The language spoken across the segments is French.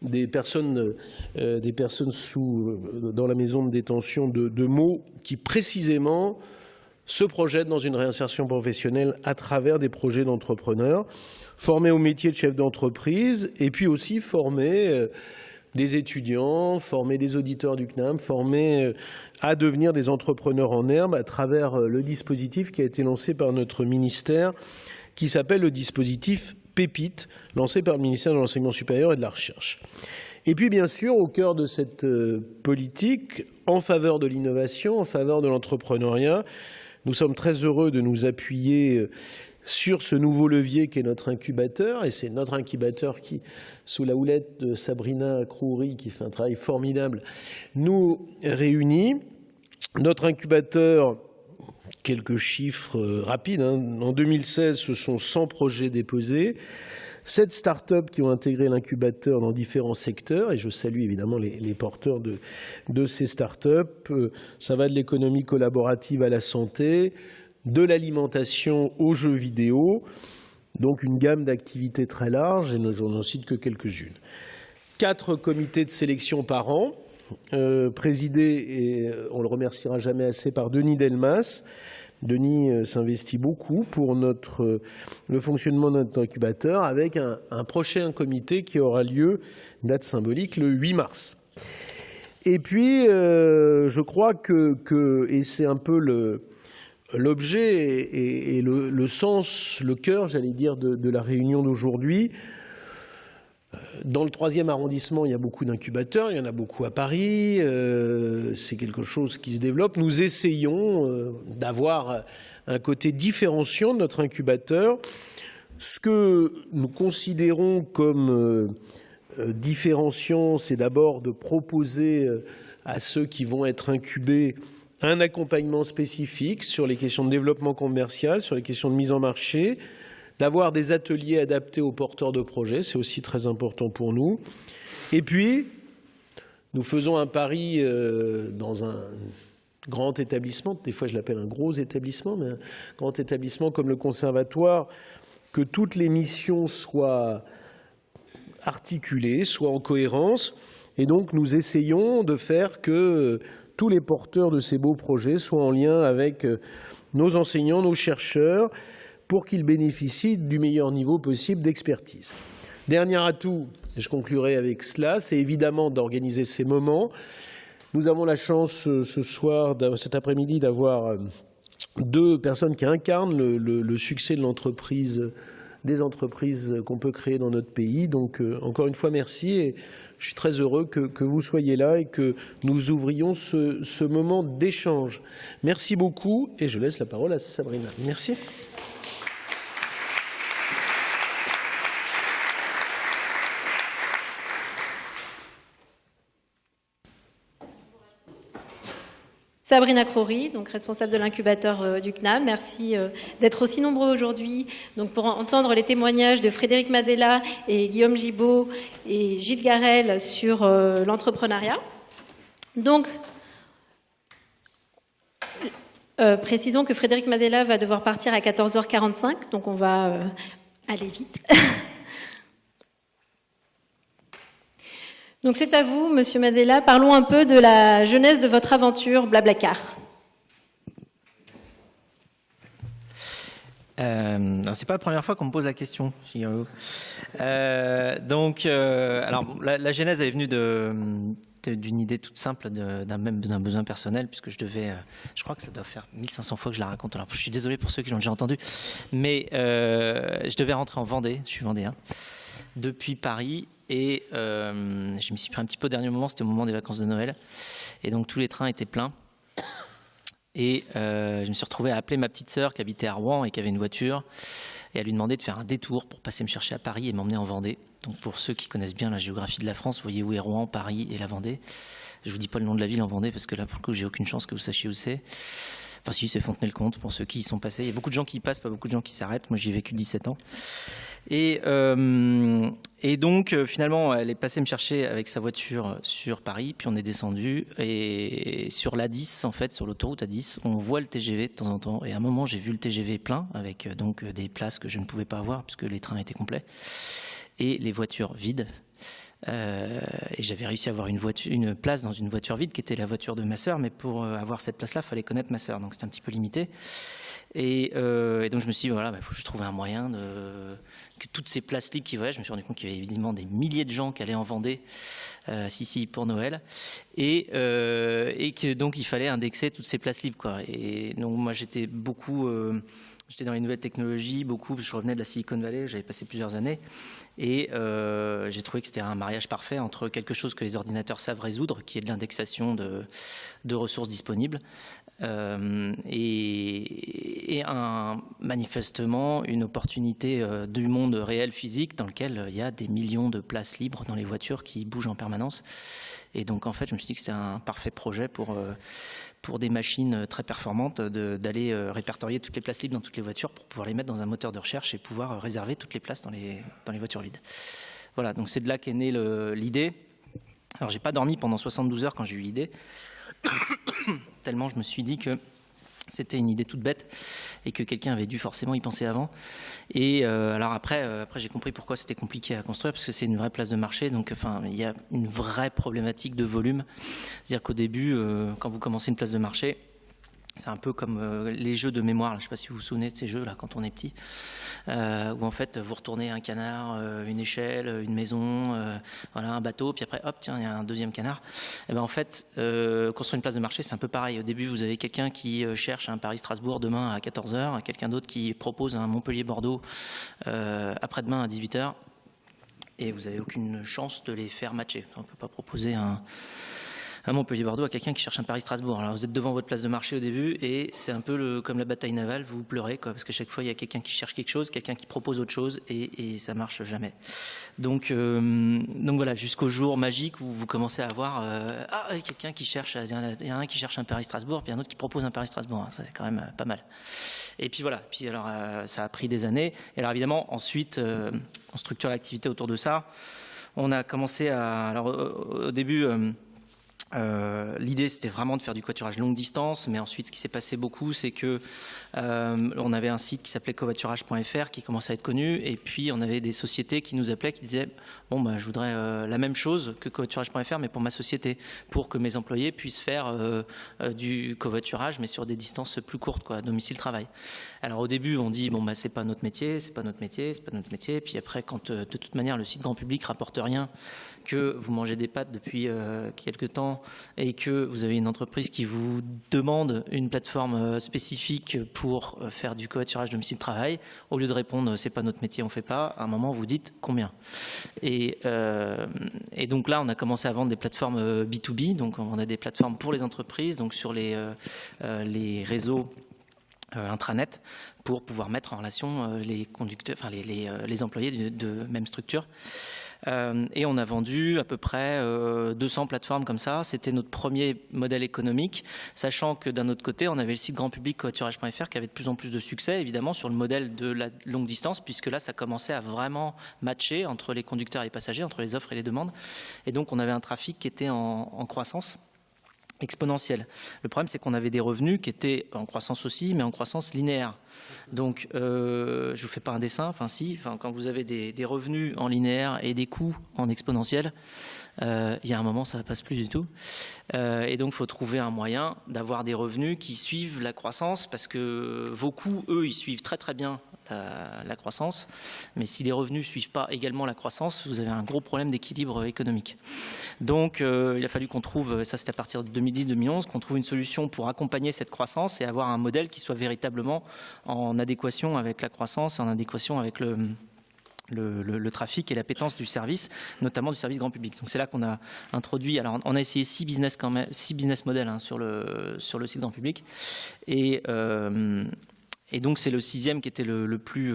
des personnes dans la maison de détention de Meaux qui précisément se projettent dans une réinsertion professionnelle à travers des projets d'entrepreneurs, former au métier de chef d'entreprise et puis aussi former des étudiants, former des auditeurs du CNAM, former à devenir des entrepreneurs en herbe à travers le dispositif qui a été lancé par notre ministère, qui s'appelle le dispositif Pépite, lancé par le ministère de l'Enseignement supérieur et de la Recherche. Et puis bien sûr, au cœur de cette politique, en faveur de l'innovation, en faveur de l'entrepreneuriat, nous sommes très heureux de nous appuyer sur ce nouveau levier qui est notre incubateur, et c'est notre incubateur qui, sous la houlette de Sabrina Khoury, qui fait un travail formidable, nous réunit. Notre incubateur, quelques chiffres rapides, en 2016, ce sont 100 projets déposés, 7 start-up qui ont intégré l'incubateur dans différents secteurs, et je salue évidemment les porteurs de ces start-up. Ça va de l'économie collaborative à la santé, de l'alimentation aux jeux vidéo, donc une gamme d'activités très large, et je n'en cite que quelques-unes. 4 comités de sélection par an, présidés, et on le remerciera jamais assez, par Denis Delmas. Denis s'investit beaucoup pour le fonctionnement de notre incubateur, avec un prochain comité qui aura lieu, date symbolique, le 8 mars. Et puis, je crois et c'est un peu l'objet et le sens, le cœur, j'allais dire, de la réunion d'aujourd'hui. Dans le 3e arrondissement, il y a beaucoup d'incubateurs, il y en a beaucoup à Paris, c'est quelque chose qui se développe. Nous essayons d'avoir un côté différenciant de notre incubateur. Ce que nous considérons comme différenciant, c'est d'abord de proposer à ceux qui vont être incubés un accompagnement spécifique sur les questions de développement commercial, sur les questions de mise en marché, d'avoir des ateliers adaptés aux porteurs de projets, c'est aussi très important pour nous. Et puis, nous faisons un pari dans un grand établissement, des fois je l'appelle un gros établissement, mais un grand établissement comme le Conservatoire, que toutes les missions soient articulées, soient en cohérence. Et donc, nous essayons de faire que tous les porteurs de ces beaux projets soient en lien avec nos enseignants, nos chercheurs, pour qu'ils bénéficient du meilleur niveau possible d'expertise. Dernier atout, et je conclurai avec cela, c'est évidemment d'organiser ces moments. Nous avons la chance cet après-midi, d'avoir 2 personnes qui incarnent le succès de l'entreprise, des entreprises qu'on peut créer dans notre pays. Donc, encore une fois, merci. Et je suis très heureux que vous soyez là et que nous ouvrions ce moment d'échange. Merci beaucoup et je laisse la parole à Sabrina. Merci. Sabrina Khoury, donc responsable de l'incubateur du CNAM. Merci d'être aussi nombreux aujourd'hui pour entendre les témoignages de Frédéric Mazella et Guillaume Gibaud et Gilles Garel sur l'entrepreneuriat. Donc, précisons que Frédéric Mazella va devoir partir à 14h45, donc on va aller vite. Donc c'est à vous, Monsieur Mazella. Parlons un peu de la genèse de votre aventure Blablacar. C'est pas la première fois qu'on me pose la question, figurez-vous. Alors la genèse elle est venue d'une idée toute simple, d'un besoin personnel, puisque je crois que ça doit faire 1500 fois que je la raconte. Alors je suis désolé pour ceux qui l'ont déjà entendu, mais je devais rentrer en Vendée, je suis vendéen, depuis Paris. Et je m'y suis pris un petit peu au dernier moment, c'était au moment des vacances de Noël. Et donc tous les trains étaient pleins. Et je me suis retrouvé à appeler ma petite sœur qui habitait à Rouen et qui avait une voiture, et à lui demander de faire un détour pour passer me chercher à Paris et m'emmener en Vendée. Donc pour ceux qui connaissent bien la géographie de la France, vous voyez où est Rouen, Paris et la Vendée. Je vous dis pas le nom de la ville en Vendée parce que là pour le coup j'ai aucune chance que vous sachiez où c'est. Enfin si, c'est Fontenay-le-Comte pour ceux qui y sont passés. Il y a beaucoup de gens qui y passent, pas beaucoup de gens qui s'arrêtent. Moi j'y ai vécu 17 ans. Et donc finalement elle est passée me chercher avec sa voiture sur Paris, puis on est descendu, et sur l'A10 en fait, sur l'autoroute A10, on voit le TGV de temps en temps, et à un moment j'ai vu le TGV plein avec donc des places que je ne pouvais pas avoir puisque les trains étaient complets et les voitures vides. Et j'avais réussi à avoir une place dans une voiture vide qui était la voiture de ma sœur, mais pour avoir cette place-là, il fallait connaître ma sœur, donc c'était un petit peu limité. Et donc je me suis dit, voilà, il faut que je trouve un moyen que toutes ces places libres qui voyaient, je me suis rendu compte qu'il y avait évidemment des milliers de gens qui allaient en Vendée, pour Noël, et que donc il fallait indexer toutes ces places libres, quoi. Et donc moi j'étais dans les nouvelles technologies, je revenais de la Silicon Valley, j'avais passé plusieurs années, et j'ai trouvé que c'était un mariage parfait entre quelque chose que les ordinateurs savent résoudre, qui est de l'indexation de ressources disponibles, et manifestement une opportunité du monde réel physique dans lequel il y a des millions de places libres dans les voitures qui bougent en permanence. Et donc en fait je me suis dit que c'était un parfait projet pour des machines très performantes d'aller répertorier toutes les places libres dans toutes les voitures pour pouvoir les mettre dans un moteur de recherche et pouvoir réserver toutes les places dans les voitures vides. Voilà, donc c'est de là qu'est née l'idée. Alors j'ai pas dormi pendant 72 heures quand j'ai eu l'idée, tellement je me suis dit que c'était une idée toute bête et que quelqu'un avait dû forcément y penser avant. Et alors après j'ai compris pourquoi c'était compliqué à construire, parce que c'est une vraie place de marché, donc il y a une vraie problématique de volume. C'est-à-dire qu'au début, quand vous commencez une place de marché, c'est un peu comme les jeux de mémoire, je ne sais pas si vous vous souvenez de ces jeux là quand on est petit, où en fait vous retournez un canard, une échelle, une maison, voilà, un bateau, puis après hop, tiens, il y a un deuxième canard. Et ben en fait, construire une place de marché, c'est un peu pareil. Au début, vous avez quelqu'un qui cherche un Paris-Strasbourg demain à 14h, quelqu'un d'autre qui propose un Montpellier-Bordeaux après-demain à 18h, et vous n'avez aucune chance de les faire matcher. On ne peut pas proposer un Montpellier-Bordeaux à quelqu'un qui cherche un Paris-Strasbourg. Alors vous êtes devant votre place de marché au début et c'est un peu comme la bataille navale, vous pleurez, quoi, parce que chaque fois il y a quelqu'un qui cherche quelque chose, quelqu'un qui propose autre chose et ça marche jamais. Donc voilà, jusqu'au jour magique où vous commencez à avoir quelqu'un qui cherche, il y en a un qui cherche un Paris-Strasbourg, puis un autre qui propose un Paris-Strasbourg. Ça c'est quand même pas mal. Et puis voilà, alors ça a pris des années. Et alors évidemment ensuite on structure l'activité autour de ça. On a commencé au début. L'idée c'était vraiment de faire du covoiturage longue distance, mais ensuite ce qui s'est passé beaucoup c'est que on avait un site qui s'appelait covoiturage.fr qui commençait à être connu, et puis on avait des sociétés qui nous appelaient, qui disaient bon je voudrais la même chose que covoiturage.fr mais pour ma société, pour que mes employés puissent faire du covoiturage mais sur des distances plus courtes, quoi, domicile travail. Alors au début on dit c'est pas notre métier, puis après quand de toute manière le site grand public rapporte rien, que vous mangez des pâtes depuis quelques temps et que vous avez une entreprise qui vous demande une plateforme spécifique pour faire du covoiturage domicile travail, au lieu de répondre c'est pas notre métier, on fait pas, à un moment vous dites combien. Et donc là on a commencé à vendre des plateformes B2B, donc on a des plateformes pour les entreprises, donc sur les réseaux intranet, pour pouvoir mettre en relation les conducteurs, les employés de même structure. Et on a vendu à peu près 200 plateformes comme ça. C'était notre premier modèle économique, sachant que d'un autre côté, on avait le site grand public covoiturage.fr qui avait de plus en plus de succès, évidemment, sur le modèle de la longue distance, puisque là, ça commençait à vraiment matcher entre les conducteurs et les passagers, entre les offres et les demandes. Et donc, on avait un trafic qui était en croissance exponentielle. Le problème, c'est qu'on avait des revenus qui étaient en croissance aussi, mais en croissance linéaire. Donc, je vous fais pas un dessin, quand vous avez des revenus en linéaire et des coûts en exponentiel, il y a un moment, ça ne passe plus du tout. Et donc, il faut trouver un moyen d'avoir des revenus qui suivent la croissance, parce que vos coûts, eux, ils suivent très très bien la croissance, mais si les revenus ne suivent pas également la croissance, vous avez un gros problème d'équilibre économique. Donc il a fallu qu'on trouve, ça c'était à partir de 2010-2011, qu'on trouve une solution pour accompagner cette croissance et avoir un modèle qui soit véritablement en adéquation avec la croissance, en adéquation avec le trafic et l'appétence du service, notamment du service grand public. Donc c'est là qu'on a introduit, alors on a essayé 6 business models sur le site grand public, et donc c'est le 6e qui était le plus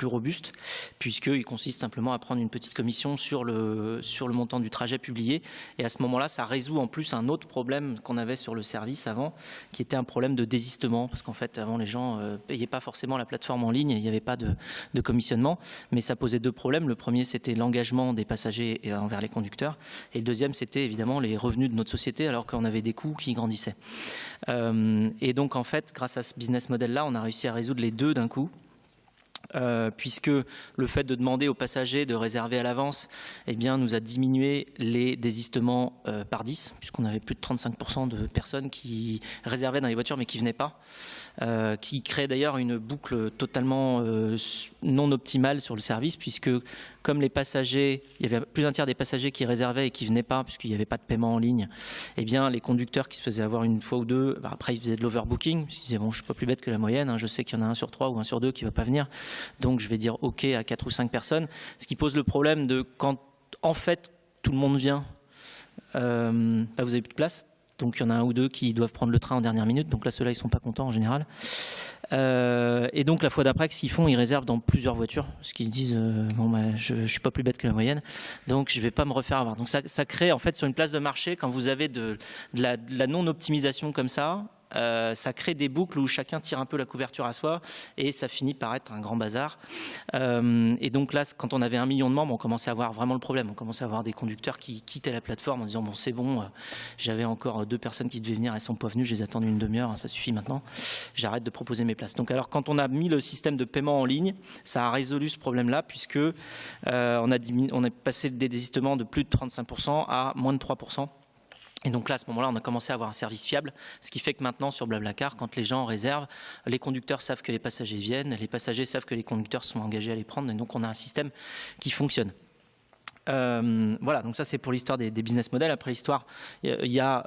robuste, puisqu'il consiste simplement à prendre une petite commission sur le montant du trajet publié. Et à ce moment-là, ça résout en plus un autre problème qu'on avait sur le service avant, qui était un problème de désistement, parce qu'en fait avant les gens payaient pas forcément la plateforme en ligne, il n'y avait pas de commissionnement, mais ça posait 2 problèmes. Le premier, c'était l'engagement des passagers envers les conducteurs, et le deuxième, c'était évidemment les revenus de notre société, alors qu'on avait des coûts qui grandissaient. Et donc en fait, grâce à ce business model-là, on a réussi à résoudre les deux d'un coup. puisque le fait de demander aux passagers de réserver à l'avance eh bien, nous a diminué les désistements par 10, puisqu'on avait plus de 35% de personnes qui réservaient dans les voitures mais qui ne venaient pas, qui crée d'ailleurs une boucle totalement non optimale sur le service, puisque comme les passagers, il y avait plus d'un tiers des passagers qui réservaient et qui ne venaient pas, puisqu'il n'y avait pas de paiement en ligne, eh bien, les conducteurs qui se faisaient avoir une fois ou deux, après ils faisaient de l'overbooking, ils disaient bon, je ne suis pas plus bête que la moyenne, hein, je sais qu'il y en a 1 sur 3 ou 1 sur 2 qui ne va pas venir, donc je vais dire OK à 4 ou 5 personnes, ce qui pose le problème de quand en fait tout le monde vient, vous n'avez plus de place. Donc il y en a 1 ou 2 qui doivent prendre le train en dernière minute, donc là ceux-là ils ne sont pas contents en général. Et donc la fois d'après, s'ils font, ils réservent dans plusieurs voitures, parce qu'ils se disent bon bah, je ne suis pas plus bête que la moyenne, donc je ne vais pas me refaire avoir. Donc ça crée en fait sur une place de marché, quand vous avez de la non-optimisation comme ça crée des boucles où chacun tire un peu la couverture à soi et ça finit par être un grand bazar. Et donc là, quand on avait 1 million de membres, on commençait à avoir vraiment le problème. On commençait à avoir des conducteurs qui quittaient la plateforme en disant bon c'est bon, j'avais encore 2 personnes qui devaient venir, elles ne sont pas venues, je les ai attendues une demi-heure, ça suffit maintenant, j'arrête de proposer mes places. Donc alors quand on a mis le système de paiement en ligne, ça a résolu ce problème-là, puisque on est passé des désistements de plus de 35% à moins de 3%. Et donc là, à ce moment-là, on a commencé à avoir un service fiable, ce qui fait que maintenant, sur Blablacar, quand les gens réservent, les conducteurs savent que les passagers viennent, les passagers savent que les conducteurs sont engagés à les prendre, et donc on a un système qui fonctionne. Voilà, donc ça c'est pour l'histoire des business models. Après l'histoire, il y a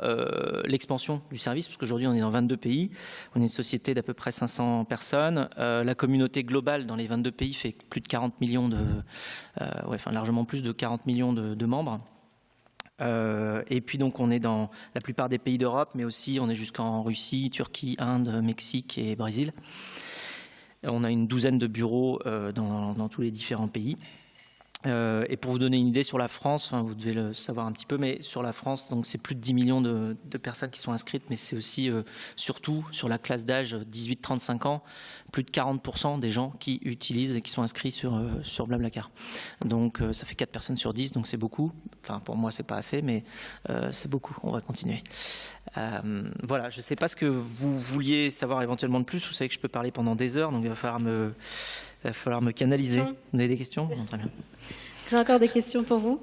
l'expansion du service, parce qu'aujourd'hui on est dans 22 pays, on est une société d'à peu près 500 personnes. La communauté globale dans les 22 pays fait plus de 40 millions largement plus de 40 millions de membres. Et puis donc on est dans la plupart des pays d'Europe, mais aussi on est jusqu'en Russie, Turquie, Inde, Mexique et Brésil. On a une 12aine de bureaux dans tous les différents pays. Et pour vous donner une idée sur la France, vous devez le savoir un petit peu, mais sur la France, donc c'est plus de 10 millions de personnes qui sont inscrites, mais c'est aussi surtout sur la classe d'âge 18-35 ans, plus de 40% des gens qui utilisent et qui sont inscrits sur Blablacar. Donc ça fait 4 personnes sur 10, donc c'est beaucoup. Enfin pour moi c'est pas assez, mais c'est beaucoup. On va continuer. Voilà, je ne sais pas ce que vous vouliez savoir éventuellement de plus. Vous savez que je peux parler pendant des heures, donc il va falloir me canaliser. Vous avez des questions ? Non, très bien. J'ai encore des questions pour vous.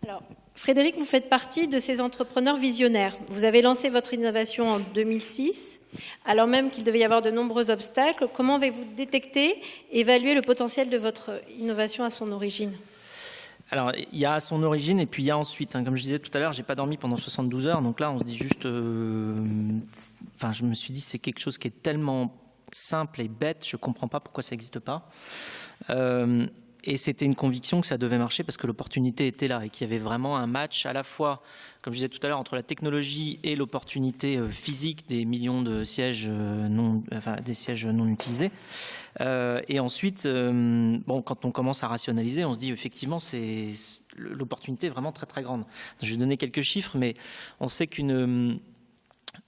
Alors, Frédéric, vous faites partie de ces entrepreneurs visionnaires. Vous avez lancé votre innovation en 2006, alors même qu'il devait y avoir de nombreux obstacles. Comment avez-vous détecté et évalué le potentiel de votre innovation à son origine ? Alors, il y a à son origine et puis il y a ensuite. Comme je disais tout à l'heure, j'ai pas dormi pendant 72 heures. Donc là, on se dit juste... je me suis dit, c'est quelque chose qui est tellement simple et bête, je comprends pas pourquoi ça n'existe pas. Et c'était une conviction que ça devait marcher parce que l'opportunité était là et qu'il y avait vraiment un match à la fois, comme je disais tout à l'heure, entre la technologie et l'opportunité physique des millions de sièges non utilisés. Et ensuite, quand on commence à rationaliser, on se dit effectivement, l'opportunité est vraiment très très grande. Je vais donner quelques chiffres, mais on sait qu'une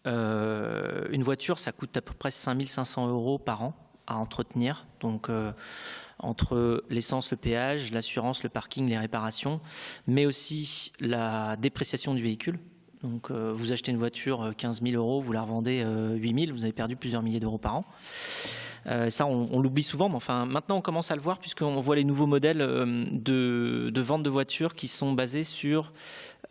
voiture, ça coûte à peu près 5 500 € par an à entretenir. Donc entre l'essence, le péage, l'assurance, le parking, les réparations, mais aussi la dépréciation du véhicule. Donc vous achetez une voiture 15 000 €, vous la revendez 8 000, vous avez perdu plusieurs milliers d'euros par an. Ça, on l'oublie souvent, mais enfin, maintenant on commence à le voir puisqu'on voit les nouveaux modèles de vente de voitures qui sont basés sur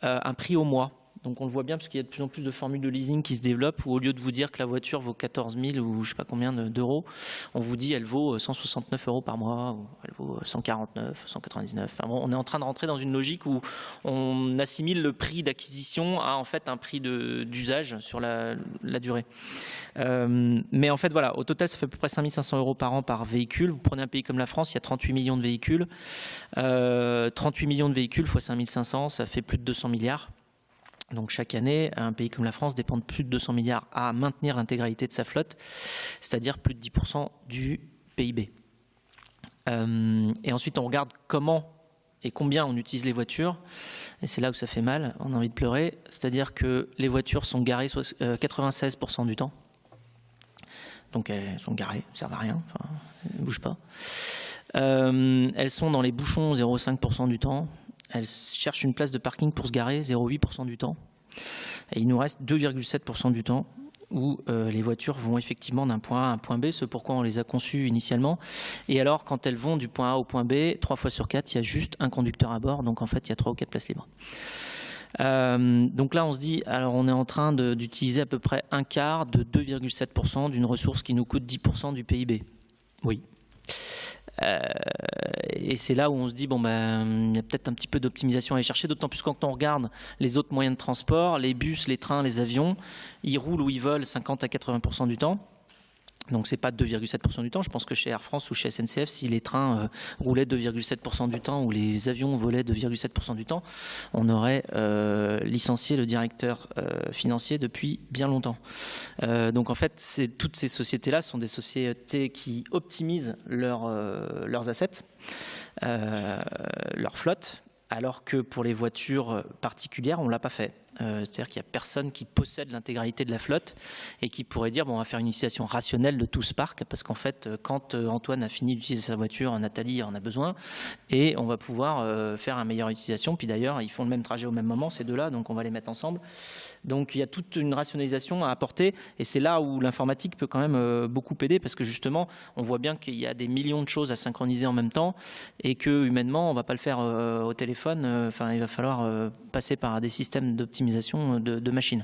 un prix au mois. Donc on le voit bien parce qu'il y a de plus en plus de formules de leasing qui se développent où au lieu de vous dire que la voiture vaut 14 000 ou je sais pas combien d'euros, on vous dit elle vaut 169 € par mois ou elle vaut 149, 199. Enfin bon, on est en train de rentrer dans une logique où on assimile le prix d'acquisition à en fait un prix d'usage sur la durée. Mais en fait voilà, au total ça fait à peu près 5 500 € par an par véhicule. Vous prenez un pays comme la France, il y a 38 millions de véhicules. 38 millions de véhicules fois 5 500, ça fait plus de 200 milliards. Donc chaque année, un pays comme la France dépend de plus de 200 milliards à maintenir l'intégralité de sa flotte, c'est-à-dire plus de 10% du PIB. Et ensuite, on regarde comment et combien on utilise les voitures. Et c'est là où ça fait mal, on a envie de pleurer. C'est-à-dire que les voitures sont garées 96% du temps. Donc elles sont garées, elles ne servent à rien, elles ne bougent pas. Elles sont dans les bouchons 0,5% du temps. Elles cherchent une place de parking pour se garer 0,8% du temps. Et il nous reste 2,7% du temps où les voitures vont effectivement d'un point A à un point B, ce pourquoi on les a conçues initialement. Et alors, quand elles vont du point A au point B, 3 fois sur 4, il y a juste un conducteur à bord, donc en fait, il y a 3 ou 4 places libres. Donc là, on se dit, alors on est en train d'utiliser à peu près un quart de 2,7% d'une ressource qui nous coûte 10% du PIB. Oui. Et c'est là où on se dit, bon, ben, il y a peut-être un petit peu d'optimisation à aller chercher, d'autant plus quand on regarde les autres moyens de transport, les bus, les trains, les avions, ils roulent ou ils volent 50 à 80% du temps. Donc c'est pas 2,7% du temps. Je pense que chez Air France ou chez SNCF, si les trains roulaient 2,7% du temps ou les avions volaient 2,7% du temps, on aurait licencié le directeur financier depuis bien longtemps. Donc en fait, toutes ces sociétés-là sont des sociétés qui optimisent leurs assets, leur flotte, alors que pour les voitures particulières, on ne l'a pas fait. C'est-à-dire qu'il n'y a personne qui possède l'intégralité de la flotte et qui pourrait dire, bon, on va faire une utilisation rationnelle de tout ce parc, parce qu'en fait, quand Antoine a fini d'utiliser sa voiture, Nathalie en a besoin, et on va pouvoir faire une meilleure utilisation. Puis d'ailleurs, ils font le même trajet au même moment, ces deux-là, donc on va les mettre ensemble. Donc il y a toute une rationalisation à apporter, et c'est là où l'informatique peut quand même beaucoup aider, parce que justement, on voit bien qu'il y a des millions de choses à synchroniser en même temps, et que humainement, on ne va pas le faire au téléphone. Enfin, il va falloir passer par des systèmes d'optimisation de machines.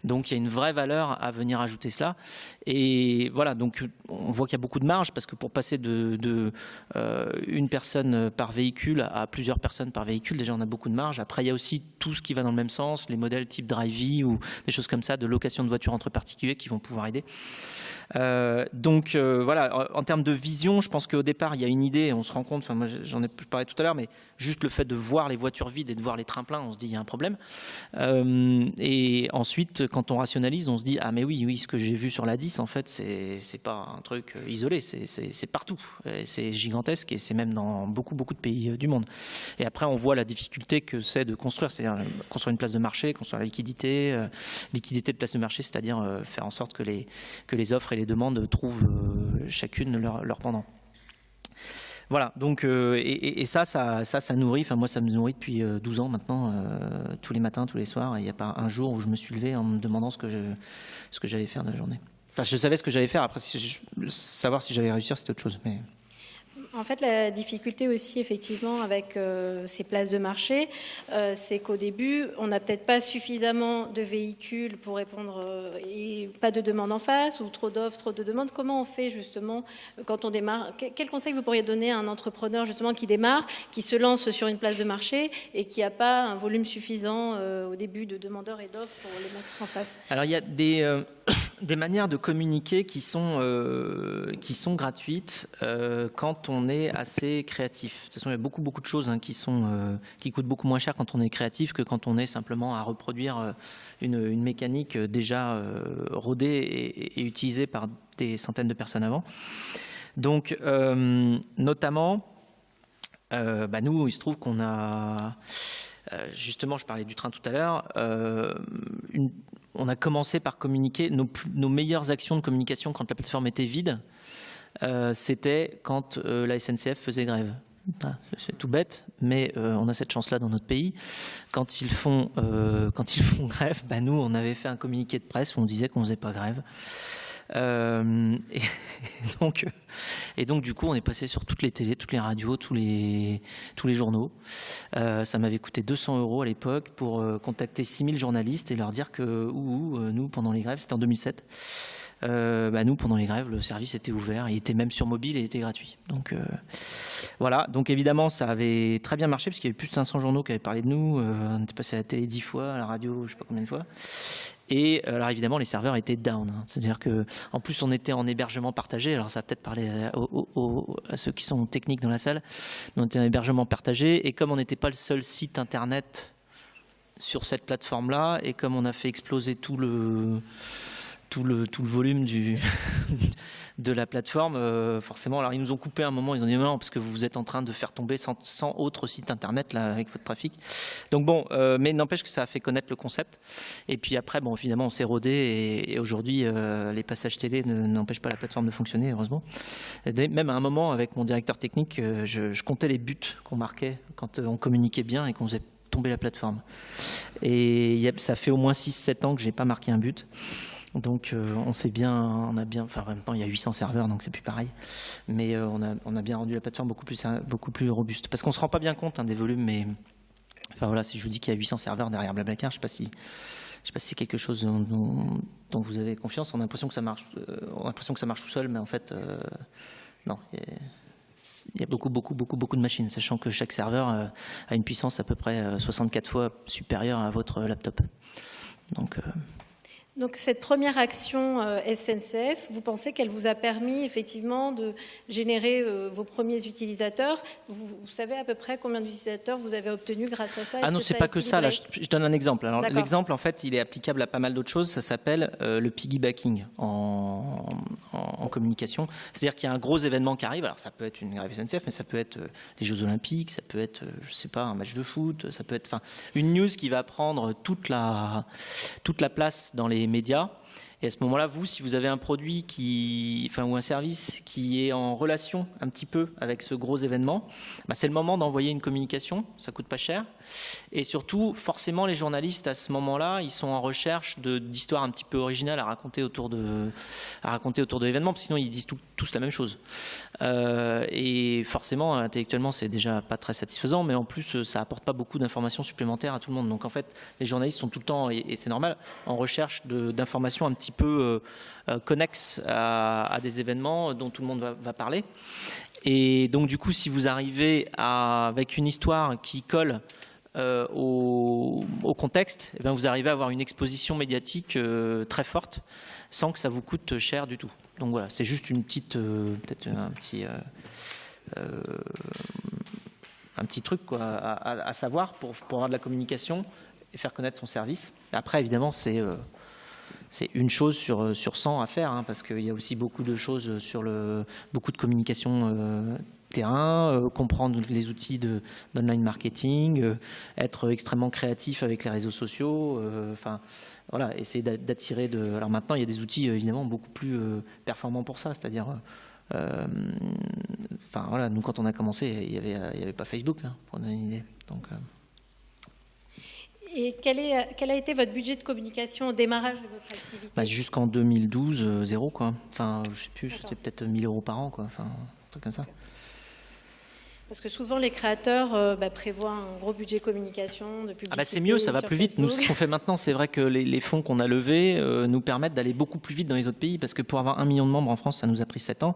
Donc il y a une vraie valeur à venir ajouter cela. Et voilà, donc on voit qu'il y a beaucoup de marge, parce que pour passer de une personne par véhicule à plusieurs personnes par véhicule, déjà on a beaucoup de marge. Après, il y a aussi tout ce qui va dans le même sens, les modèles type Drive ou des choses comme ça, de location de voitures entre particuliers qui vont pouvoir aider. Donc voilà, en termes de vision, je pense qu'au départ il y a une idée, on se rend compte, enfin moi j'en ai parlé tout à l'heure, mais juste le fait de voir les voitures vides et de voir les trains pleins, on se dit il y a un problème. Et ensuite, quand on rationalise, on se dit ah mais oui, ce que j'ai vu sur la 10, en fait c'est pas un truc isolé, c'est partout, c'est gigantesque, et c'est même dans beaucoup de pays du monde. Et après on voit la difficulté que c'est de construire, c'est-à-dire construire une place de marché, construire la liquidité de place de marché, c'est-à-dire faire en sorte que les offres et les demandes trouvent chacune leur pendant. Voilà, donc et ça nourrit, enfin moi ça me nourrit depuis 12 ans maintenant, tous les matins, tous les soirs, et il n'y a pas un jour où je me suis levé en me demandant ce que j'allais faire de la journée. Enfin, je savais ce que j'allais faire, après savoir si j'allais réussir, c'était autre chose. Mais... En fait, la difficulté aussi, effectivement, avec ces places de marché, c'est qu'au début, on n'a peut-être pas suffisamment de véhicules pour répondre, et pas de demande en face, ou trop d'offres, trop de demandes. Comment on fait, justement, quand on démarre? Quel conseil vous pourriez donner à un entrepreneur, justement, qui démarre, qui se lance sur une place de marché et qui n'a pas un volume suffisant au début de demandeurs et d'offres pour les mettre en face? Alors, il y a des manières de communiquer qui sont gratuites quand on est assez créatif. De toute façon, il y a beaucoup de choses qui coûtent beaucoup moins cher quand on est créatif que quand on est simplement à reproduire une mécanique déjà rodée et utilisée par des centaines de personnes avant. Donc, notamment, nous, il se trouve qu'on a... justement, je parlais du train tout à l'heure, on a commencé par communiquer nos meilleures actions de communication quand la plateforme était vide. C'était quand la SNCF faisait grève. C'est tout bête, mais on a cette chance-là dans notre pays. Quand ils font grève, nous, on avait fait un communiqué de presse où on disait qu'on ne faisait pas grève. Et donc du coup on est passé sur toutes les télés, toutes les radios, tous les journaux. Ça m'avait coûté 200 € à l'époque pour contacter 6000 journalistes et leur dire que nous pendant les grèves, c'était en 2007, nous pendant les grèves le service était ouvert, il était même sur mobile et il était gratuit. Donc voilà, donc évidemment ça avait très bien marché parce qu'il y avait plus de 500 journaux qui avaient parlé de nous, on était passé à la télé 10 fois, à la radio je sais pas combien de fois. Et alors évidemment les serveurs étaient down, c'est-à-dire que en plus on était en hébergement partagé. Alors ça va peut-être parler à ceux qui sont techniques dans la salle, mais on était en hébergement partagé, et comme on n'était pas le seul site internet sur cette plateforme-là, et comme on a fait exploser tout le volume de la plateforme, forcément, alors ils nous ont coupé un moment, ils ont dit non, parce que vous êtes en train de faire tomber 100 autres sites internet là, avec votre trafic. Donc bon, mais n'empêche que ça a fait connaître le concept. Et puis après, bon, finalement, on s'est rodé, et aujourd'hui, les passages télé n'empêchent pas la plateforme de fonctionner, heureusement. Et même à un moment, avec mon directeur technique, je comptais les buts qu'on marquait quand on communiquait bien et qu'on faisait tomber la plateforme. Et ça fait au moins 6-7 ans que j'ai pas marqué un but. Donc on sait bien, enfin en même temps il y a 800 serveurs donc c'est plus pareil, mais on a bien rendu la plateforme beaucoup plus robuste. Parce qu'on se rend pas bien compte des volumes, mais enfin voilà, si je vous dis qu'il y a 800 serveurs derrière Blablacar, je sais pas si c'est quelque chose dont vous avez confiance. On a l'impression que ça marche, tout seul, mais en fait non. Il y a beaucoup de machines, sachant que chaque serveur a une puissance à peu près 64 fois supérieure à votre laptop. Donc cette première action SNCF, vous pensez qu'elle vous a permis effectivement de générer vos premiers utilisateurs? Vous savez à peu près combien d'utilisateurs vous avez obtenus grâce à ça? Ah non, c'est pas que ça. Là, je donne un exemple. Alors l'exemple, en fait, il est applicable à pas mal d'autres choses. Ça s'appelle le piggybacking en communication. C'est-à-dire qu'il y a un gros événement qui arrive. Alors ça peut être une grève SNCF, mais ça peut être les Jeux Olympiques, ça peut être, je sais pas, un match de foot, ça peut être, enfin, une news qui va prendre toute la place dans les médias. Et à ce moment-là, vous, si vous avez un produit ou un service qui est en relation un petit peu avec ce gros événement, c'est le moment d'envoyer une communication, ça coûte pas cher. Et surtout, forcément, les journalistes, à ce moment-là, ils sont en recherche d'histoires un petit peu originales à raconter autour de l'événement, parce que sinon, ils disent tous la même chose. Et forcément, intellectuellement, c'est déjà pas très satisfaisant, mais en plus, ça apporte pas beaucoup d'informations supplémentaires à tout le monde. Donc en fait, les journalistes sont tout le temps, et c'est normal, en recherche d'informations un petit peu connexes à des événements dont tout le monde va parler. Et donc du coup, si vous arrivez avec une histoire qui colle au contexte, eh bien, vous arrivez à avoir une exposition médiatique très forte sans que ça vous coûte cher du tout. Donc voilà, c'est juste une petite, peut-être un petit truc quoi, à savoir pour avoir de la communication et faire connaître son service. Après, évidemment, c'est une chose sur 100 à faire, parce qu'il y a aussi beaucoup de choses beaucoup de communication terrain, comprendre les outils d'online marketing, être extrêmement créatif avec les réseaux sociaux, voilà, essayer d'attirer Alors maintenant, il y a des outils évidemment beaucoup plus performants pour ça, c'est-à-dire, voilà, nous quand on a commencé, il y avait pas Facebook, pour donner une idée. Donc, Et quel a été votre budget de communication au démarrage de votre activité? Jusqu'en 2012, zéro quoi. Enfin, je sais plus, c'était peut-être 1 000 € par an quoi. Enfin, un truc comme ça. Parce que souvent, les créateurs prévoient un gros budget communication, de publicité. C'est mieux, ça va plus vite. Nous, ce qu'on fait maintenant, c'est vrai que les fonds qu'on a levés nous permettent d'aller beaucoup plus vite dans les autres pays, parce que pour avoir 1 million de membres en France, ça nous a pris 7 ans.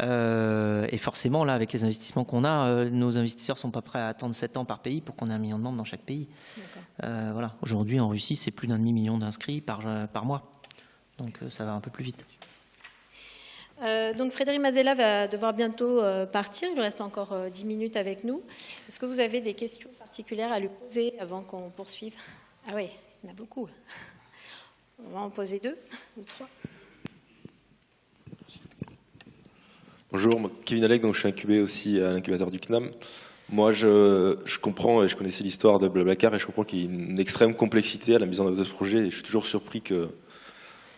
Et forcément, là, avec les investissements qu'on a, nos investisseurs ne sont pas prêts à attendre 7 ans par pays pour qu'on ait 1 million de membres dans chaque pays. Voilà. Aujourd'hui, en Russie, c'est plus d'1,5 million d'inscrits par mois. Donc, ça va un peu plus vite. Donc Frédéric Mazella va devoir bientôt partir. Il lui reste encore 10 minutes avec nous. Est-ce que vous avez des questions particulières à lui poser avant qu'on poursuive? Ah oui, il y en a beaucoup. On va en poser 2 ou 3. Bonjour, moi, Kevin Alec, donc je suis incubé aussi à l'incubateur du CNAM. Moi, je comprends et je connaissais l'histoire de Blablacar et je comprends qu'il y a une extrême complexité à la mise en œuvre de ce projet. Et je suis toujours surpris que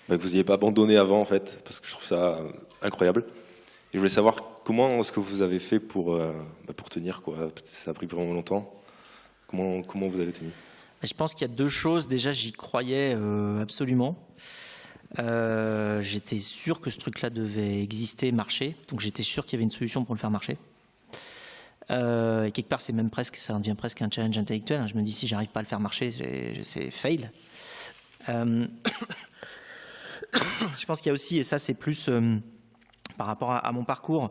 vous n'ayez pas abandonné avant, en fait, parce que je trouve ça incroyable. Et je voulais savoir comment est-ce que vous avez fait pour tenir, quoi. Ça a pris vraiment longtemps. Comment vous avez tenu? Je pense qu'il y a 2 choses. Déjà, j'y croyais absolument. J'étais sûr que ce truc-là devait exister, marcher. Donc j'étais sûr qu'il y avait une solution pour le faire marcher. Et quelque part, ça devient presque un challenge intellectuel. Je me dis, si j'arrive pas à le faire marcher, c'est fail. Je pense qu'il y a aussi, et ça c'est plus par rapport à mon parcours,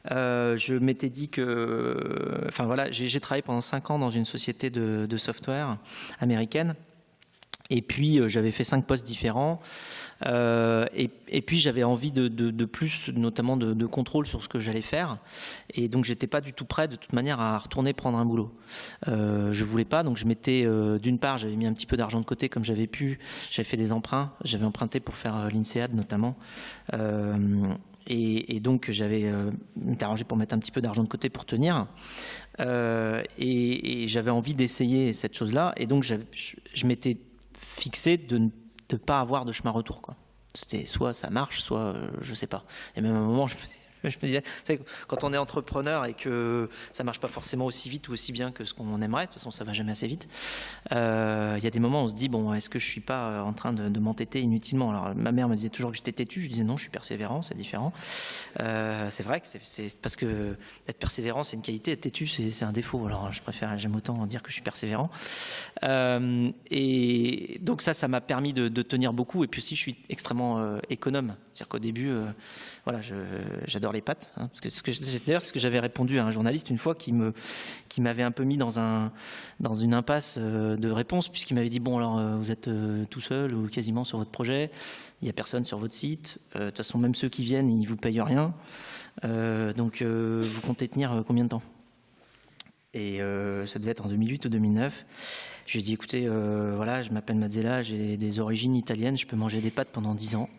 je m'étais dit que, voilà, j'ai travaillé pendant 5 ans dans une société de software américaine. Et puis j'avais fait 5 postes différents, et puis j'avais envie de plus, notamment de contrôle sur ce que j'allais faire, et donc j'étais pas du tout prêt de toute manière à retourner prendre un boulot. Je voulais pas, donc je m'étais, d'une part j'avais mis un petit peu d'argent de côté comme j'avais pu, j'avais fait des emprunts, j'avais emprunté pour faire l'INSEAD notamment, et donc j'avais été arrangé pour mettre un petit peu d'argent de côté pour tenir, et j'avais envie d'essayer cette chose-là, et donc je m'étais fixé de ne pas avoir de chemin retour, quoi. C'était soit ça marche, soit je sais pas. Et même à un moment, je me disais, quand on est entrepreneur et que ça marche pas forcément aussi vite ou aussi bien que ce qu'on aimerait, de toute façon ça va jamais assez vite, il y a des moments où on se dit, bon, est-ce que je suis pas en train de m'entêter inutilement? Alors ma mère me disait toujours que j'étais têtu, je disais non, je suis persévérant, c'est différent. C'est vrai que c'est parce que être persévérant c'est une qualité, être têtu c'est un défaut. Alors j'aime autant dire que je suis persévérant. Et donc ça m'a permis de tenir beaucoup. Et puis aussi je suis extrêmement économe. C'est-à-dire qu'au début, voilà, j'adore les pâtes. Hein, parce que d'ailleurs c'est ce que j'avais répondu à un journaliste une fois qui m'avait un peu mis dans une impasse de réponse, puisqu'il m'avait dit bon alors vous êtes tout seul ou quasiment sur votre projet, il n'y a personne sur votre site, de toute façon même ceux qui viennent ils vous payent rien, donc vous comptez tenir combien de temps? Et ça devait être en 2008 ou 2009. Je lui ai dit écoutez, voilà, je m'appelle Mazzella, j'ai des origines italiennes, je peux manger des pâtes pendant 10 ans,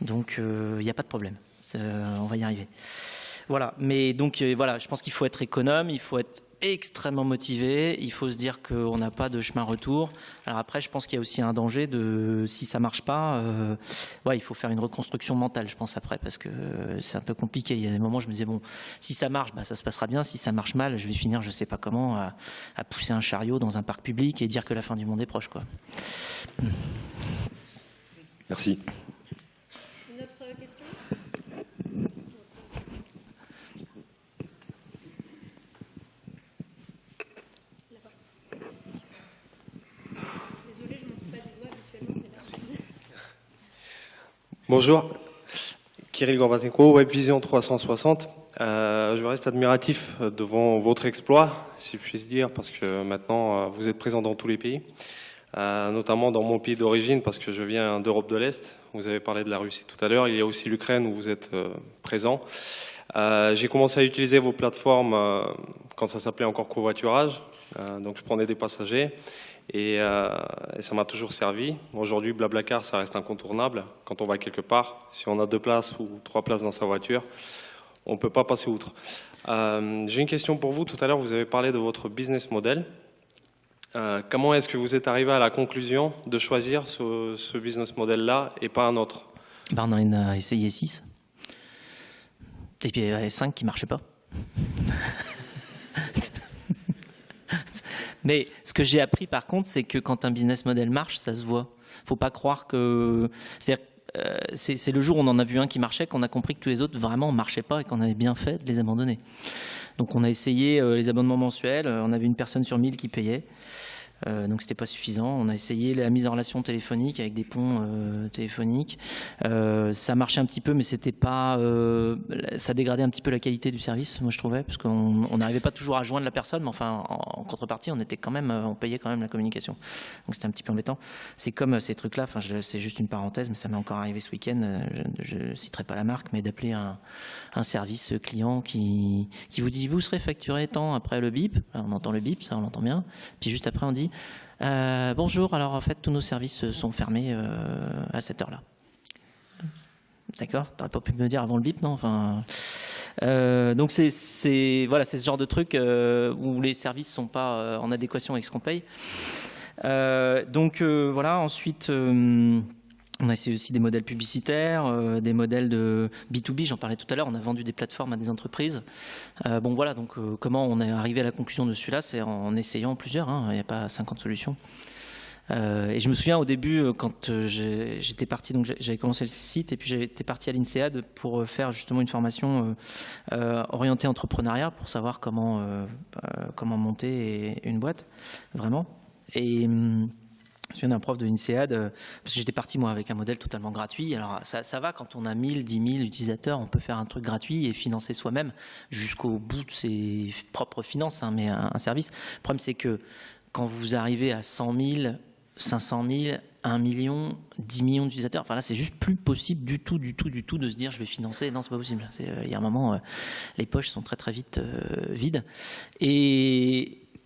donc il n'y a pas de problème, on va y arriver. Voilà, mais donc voilà, je pense qu'il faut être économe, il faut être extrêmement motivé, il faut se dire qu'on n'a pas de chemin retour. Alors après, je pense qu'il y a aussi un danger de, si ça marche pas, ouais, il faut faire une reconstruction mentale, je pense, après, parce que c'est un peu compliqué. Il y a des moments où je me disais, bon, si ça marche, bah, ça se passera bien, si ça marche mal, je vais finir, je sais pas comment, à pousser un chariot dans un parc public et dire que la fin du monde est proche, quoi. Merci. Une autre question? Désolée, je ne montre pas du doigt habituellement. Mais Bonjour, Kirill Gorbatenko, Webvision 360. Je reste admiratif devant votre exploit, si je puis dire, parce que maintenant vous êtes présent dans tous les pays, notamment dans mon pays d'origine, parce que je viens d'Europe de l'Est. Vous avez parlé de la Russie tout à l'heure, il y a aussi l'Ukraine où vous êtes présent. J'ai commencé à utiliser vos plateformes quand ça s'appelait encore covoiturage, donc je prenais des passagers. Et ça m'a toujours servi. Aujourd'hui, Blablacar, ça reste incontournable. Quand on va quelque part, si on a 2 places ou 3 places dans sa voiture, on ne peut pas passer outre. J'ai une question pour vous. Tout à l'heure, vous avez parlé de votre business model. Comment est-ce que vous êtes arrivé à la conclusion de choisir ce business model-là et pas un autre? Ben, on en a essayé 6. Et puis il y avait 5 qui ne marchaient pas. Mais ce que j'ai appris par contre, c'est que quand un business model marche, ça se voit. Faut pas croire que... C'est le jour où on en a vu un qui marchait qu'on a compris que tous les autres vraiment ne marchaient pas et qu'on avait bien fait de les abandonner. Donc on a essayé les abonnements mensuels, on avait une personne sur 1000 qui payait. Donc c'était pas suffisant. On a essayé la mise en relation téléphonique avec des ponts téléphoniques. Ça marchait un petit peu, mais c'était pas. Ça dégradait un petit peu la qualité du service, moi je trouvais, parce qu'on n'arrivait pas toujours à joindre la personne, mais enfin en contrepartie, on payait quand même la communication. Donc c'était un petit peu embêtant. C'est comme ces trucs-là. Enfin, c'est juste une parenthèse, mais ça m'est encore arrivé ce week-end. Je citerai pas la marque, mais d'appeler un service client qui vous dit vous serez facturé tant après le bip. Alors, on entend le bip, ça on l'entend bien. Puis juste après on dit bonjour, alors en fait tous nos services sont fermés à cette heure-là. D'accord, t'aurais pas pu me le dire avant le bip, non? Enfin, donc voilà, c'est ce genre de truc où les services sont pas en adéquation avec ce qu'on paye. Donc voilà, ensuite on a essayé aussi des modèles publicitaires, des modèles de B2B, j'en parlais tout à l'heure, on a vendu des plateformes à des entreprises. Bon voilà, donc comment on est arrivé à la conclusion de celui-là, c'est en essayant plusieurs, hein, il n'y a pas 50 solutions. Et je me souviens au début, quand j'étais parti, donc j'avais commencé le site et puis j'étais parti à l'INSEAD pour faire justement une formation orientée entrepreneuriat pour savoir comment monter une boîte, vraiment. Et je suis un prof de l'INSEAD, parce que j'étais parti moi avec un modèle totalement gratuit. Alors ça va quand on a 1000, 10 000 utilisateurs, on peut faire un truc gratuit et financer soi-même jusqu'au bout de ses propres finances, hein, mais un service. Le problème c'est que quand vous arrivez à 100 000, 500 000, 1 million, 10 millions d'utilisateurs, enfin là c'est juste plus possible du tout de se dire je vais financer. Non, c'est pas possible. Il y a un moment, les poches sont très très vite vides.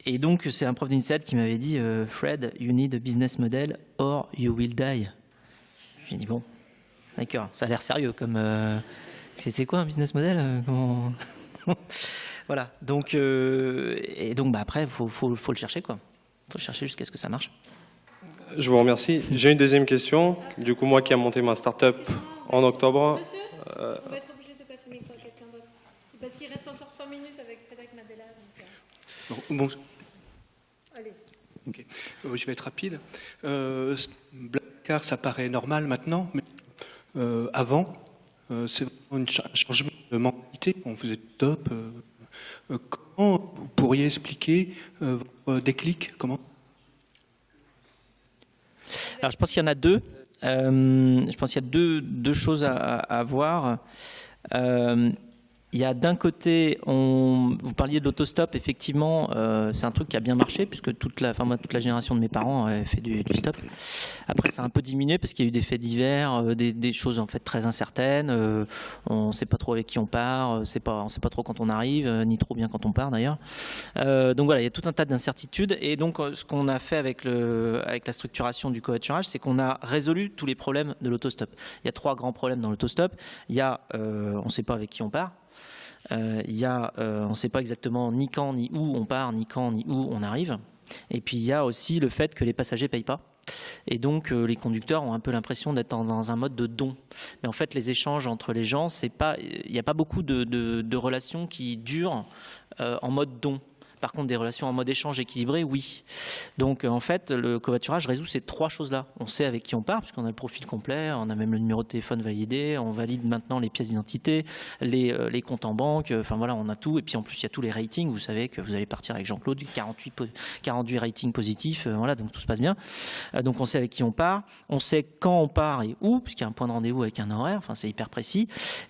Et donc, c'est un prof d'INSEAD qui m'avait dit « Fred, you need a business model or you will die ». J'ai dit « Bon, d'accord, ça a l'air sérieux comme... c'est quoi un business model Voilà, donc, et donc bah, après, il faut le chercher, quoi. Il faut le chercher jusqu'à ce que ça marche. Je vous remercie. J'ai une deuxième question. Du coup, moi qui ai monté ma start-up en octobre... Monsieur, on va être obligé de passer le micro. quelqu'un d'autre. Parce qu'il reste encore 3 minutes avec Frédéric Madella. Bon. Allez. Okay. Je vais être rapide. Blablacar, ça paraît normal maintenant, mais avant, c'est vraiment un changement de mentalité. On faisait du top. Comment vous pourriez expliquer votre déclic? Comment? Alors, je pense qu'il y en a deux. Je pense qu'il y a deux choses à voir. Il y a d'un côté, vous parliez de l'autostop, effectivement, c'est un truc qui a bien marché, puisque toute la génération de mes parents avait fait du stop. Après, ça a un peu diminué, parce qu'il y a eu des faits divers, des choses en fait très incertaines, on ne sait pas trop avec qui on part, on ne sait pas trop quand on arrive, ni trop bien quand on part d'ailleurs. Donc voilà, il y a tout un tas d'incertitudes, et donc ce qu'on a fait avec la structuration du covoiturage, c'est qu'on a résolu tous les problèmes de l'autostop. Il y a 3 grands problèmes dans l'autostop. Il y a, on ne sait pas avec qui on part. Il y a, on ne sait pas exactement ni quand ni où on part, ni quand ni où on arrive. Et puis il y a aussi le fait que les passagers ne payent pas. Et donc les conducteurs ont un peu l'impression d'être dans un mode de don. Mais en fait, les échanges entre les gens, il n'y a pas beaucoup de relations qui durent en mode don. Par contre, des relations en mode échange équilibré, oui. Donc, en fait, le covoiturage résout ces 3 choses-là. On sait avec qui on part, puisqu'on a le profil complet, on a même le numéro de téléphone validé, on valide maintenant les pièces d'identité, les comptes en banque, enfin voilà, on a tout. Et puis, en plus, il y a tous les ratings. Vous savez que vous allez partir avec Jean-Claude, 48 ratings positifs, voilà, donc tout se passe bien. Donc, on sait avec qui on part, on sait quand on part et où, puisqu'il y a un point de rendez-vous avec un horaire, enfin, c'est hyper précis.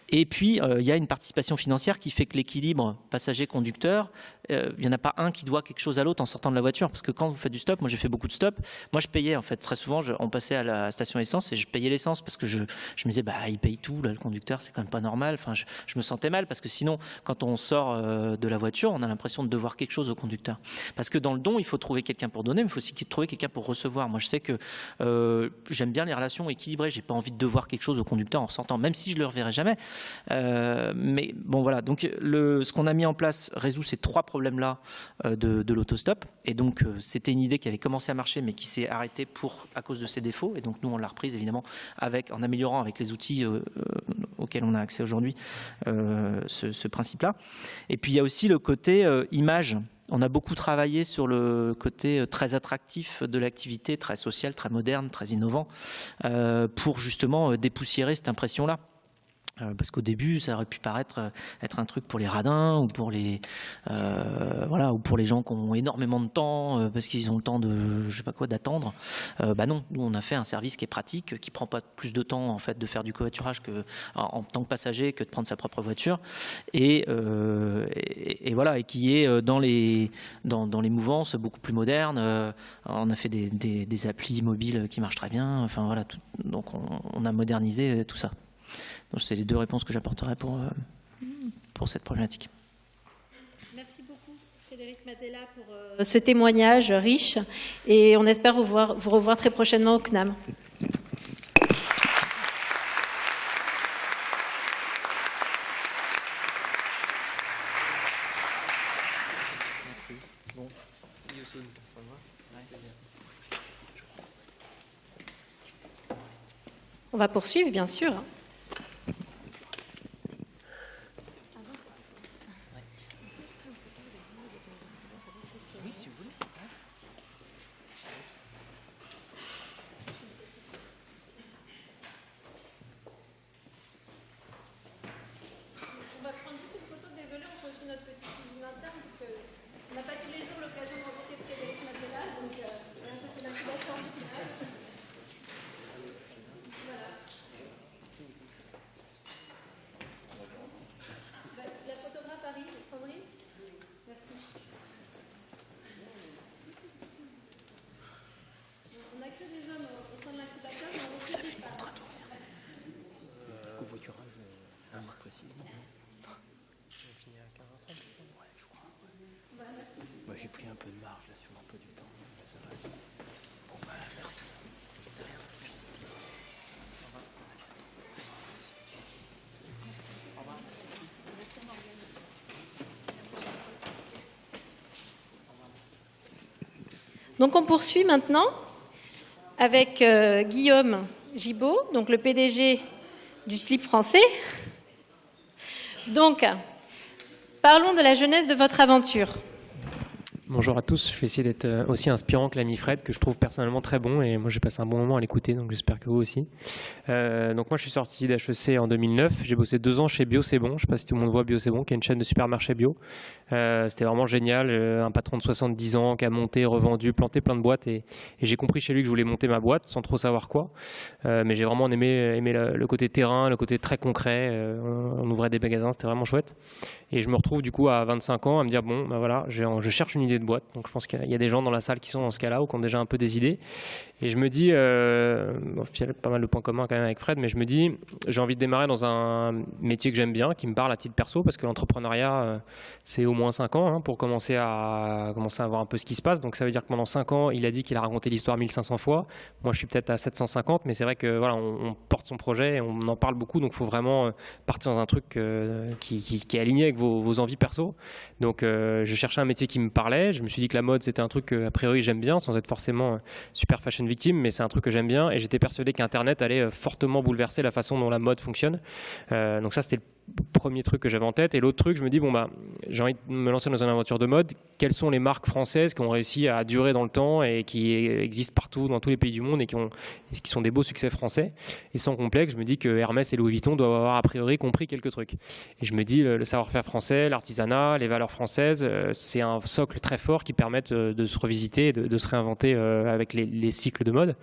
Et puis, il y a une participation financière qui fait que l'équilibre passager-conducteur, il n'y en a pas un qui doit quelque chose à l'autre en sortant de la voiture. Parce que quand vous faites du stop, moi j'ai fait beaucoup de stop, moi je payais en fait très souvent, on passait à la station essence et je payais l'essence parce que je me disais, bah il paye tout, là, le conducteur, c'est quand même pas normal. Enfin, je me sentais mal parce que sinon, quand on sort de la voiture, on a l'impression de devoir quelque chose au conducteur. Parce que dans le don, il faut trouver quelqu'un pour donner, mais il faut aussi trouver quelqu'un pour recevoir. Moi je sais que j'aime bien les relations équilibrées, j'ai pas envie de devoir quelque chose au conducteur en sortant, même si je le reverrai jamais. Mais bon voilà, donc ce qu'on a mis en place résout ces 3 problèmes-là de l'autostop. Et donc c'était une idée qui avait commencé à marcher mais qui s'est arrêtée à cause de ses défauts. Et donc nous on l'a reprise évidemment en améliorant avec les outils auxquels on a accès aujourd'hui ce principe-là. Et puis il y a aussi le côté image. On a beaucoup travaillé sur le côté très attractif de l'activité, très sociale, très moderne, très innovant, pour justement dépoussiérer cette impression-là. Parce qu'au début, ça aurait pu paraître être un truc pour les radins ou pour les gens qui ont énormément de temps parce qu'ils ont le temps d'attendre. Non, nous on a fait un service qui est pratique, qui prend pas plus de temps en fait de faire du covoiturage en tant que passager que de prendre sa propre voiture et qui est dans les mouvances beaucoup plus modernes. On a fait des applis mobiles qui marchent très bien. Enfin voilà, donc on a modernisé tout ça. Donc c'est les 2 réponses que j'apporterai pour cette problématique. Merci beaucoup Frédéric Madella pour ce témoignage riche et on espère vous revoir très prochainement au CNAM. Merci. Bon, see you soon. On va poursuivre bien sûr. J'ai pris un peu de marge là sur l'emploi du temps. Ça va. Bon, merci. De rien. Merci. Au revoir. Merci. Au revoir. Merci. Merci Morgane. Merci. Donc on poursuit maintenant avec Guillaume Gibaud, donc le PDG du slip français. Donc, parlons de la jeunesse de votre aventure. Bonjour à tous, je vais essayer d'être aussi inspirant que l'ami Fred, que je trouve personnellement très bon, et moi j'ai passé un bon moment à l'écouter, donc j'espère que vous aussi. Donc moi je suis sorti d'HEC en 2009, j'ai bossé 2 ans chez Bio C'est Bon, je ne sais pas si tout le monde voit Bio C'est Bon, qui est une chaîne de supermarchés bio. C'était vraiment génial, un patron de 70 ans qui a monté, revendu, planté plein de boîtes, et j'ai compris chez lui que je voulais monter ma boîte sans trop savoir quoi. Mais j'ai vraiment aimé le côté terrain, le côté très concret, on ouvrait des magasins, c'était vraiment chouette. Et je me retrouve du coup à 25 ans à me dire bon, ben voilà, je cherche une idée de boîte. Donc je pense qu'il y a des gens dans la salle qui sont dans ce cas-là ou qui ont déjà un peu des idées. Et je me dis, bon, il y a pas mal de points communs quand même avec Fred, mais je me dis, j'ai envie de démarrer dans un métier que j'aime bien, qui me parle à titre perso, parce que l'entrepreneuriat, c'est au moins 5 ans pour commencer à voir un peu ce qui se passe. Donc ça veut dire que pendant 5 ans, il a dit qu'il a raconté l'histoire 1500 fois. Moi, je suis peut-être à 750, mais c'est vrai que voilà, on porte son projet et on en parle beaucoup. Donc il faut vraiment partir dans un truc qui est aligné avec vos envies perso. Donc je cherchais un métier qui me parlait. Je me suis dit que la mode, c'était un truc que, a priori, j'aime bien, sans être forcément super fashion victime, mais c'est un truc que j'aime bien. Et j'étais persuadé qu'Internet allait fortement bouleverser la façon dont la mode fonctionne. Donc ça, c'était le premier truc que j'avais en tête. Et l'autre truc, je me dis, bon, bah, j'ai envie de me lancer dans une aventure de mode. Quelles sont les marques françaises qui ont réussi à durer dans le temps et qui existent partout, dans tous les pays du monde, et qui sont des beaux succès français? Et sans complexe, je me dis que Hermès et Louis Vuitton doivent avoir a priori compris quelques trucs. Et je me dis, le savoir-faire français, l'artisanat, les valeurs françaises, c'est un socle très fort qui permettent de se revisiter, de se réinventer avec les cycles de mode.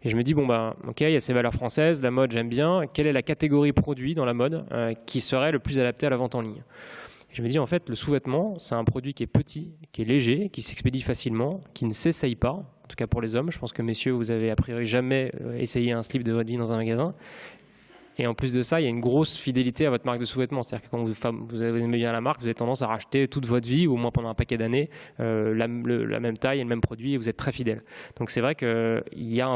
Et je me dis, bon, bah, ok, il y a ces valeurs françaises, la mode, j'aime bien. Quelle est la catégorie produit dans la mode qui serait le plus adapté à la vente en ligne? Et je me dis, en fait, le sous-vêtement, c'est un produit qui est petit, qui est léger, qui s'expédie facilement, qui ne s'essaye pas. En tout cas pour les hommes, je pense que messieurs, vous avez a priori jamais essayé un slip de votre vie dans un magasin. Et en plus de ça, il y a une grosse fidélité à votre marque de sous-vêtements. C'est-à-dire que quand vous aimez bien la marque, vous avez tendance à racheter toute votre vie, ou au moins pendant un paquet d'années, la même taille et le même produit, et vous êtes très fidèle. Donc c'est vrai qu'il y a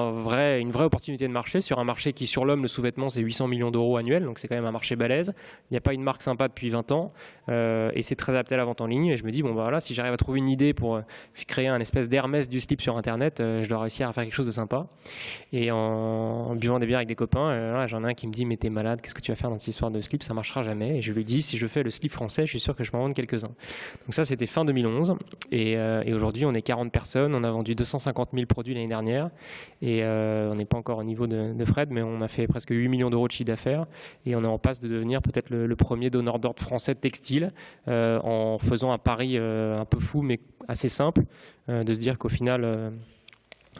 une vraie opportunité de marché sur un marché qui, sur l'homme, le sous-vêtement, c'est 800 millions d'euros annuels. Donc c'est quand même un marché balèze. Il n'y a pas une marque sympa depuis 20 ans. Et c'est très adapté à la vente en ligne. Et je me dis, bon, bah voilà, si j'arrive à trouver une idée pour créer un espèce d'Hermès du slip sur Internet, je dois réussir à faire quelque chose de sympa. Et en buvant des bières avec des copains, j'en ai un qui me dit, mais t'es malade, qu'est-ce que tu vas faire dans cette histoire de slip, ça marchera jamais. Et je lui dis, si je fais le slip français, je suis sûr que je m'en vends quelques-uns. Donc ça, c'était fin 2011. Et aujourd'hui, on est 40 personnes, on a vendu 250 000 produits l'année dernière. Et on n'est pas encore au niveau de Fred, mais on a fait presque 8 millions d'euros de chiffre d'affaires. Et on est en passe de devenir peut-être le premier donneur d'ordre français de textile, en faisant un pari un peu fou, mais assez simple, de se dire qu'au final...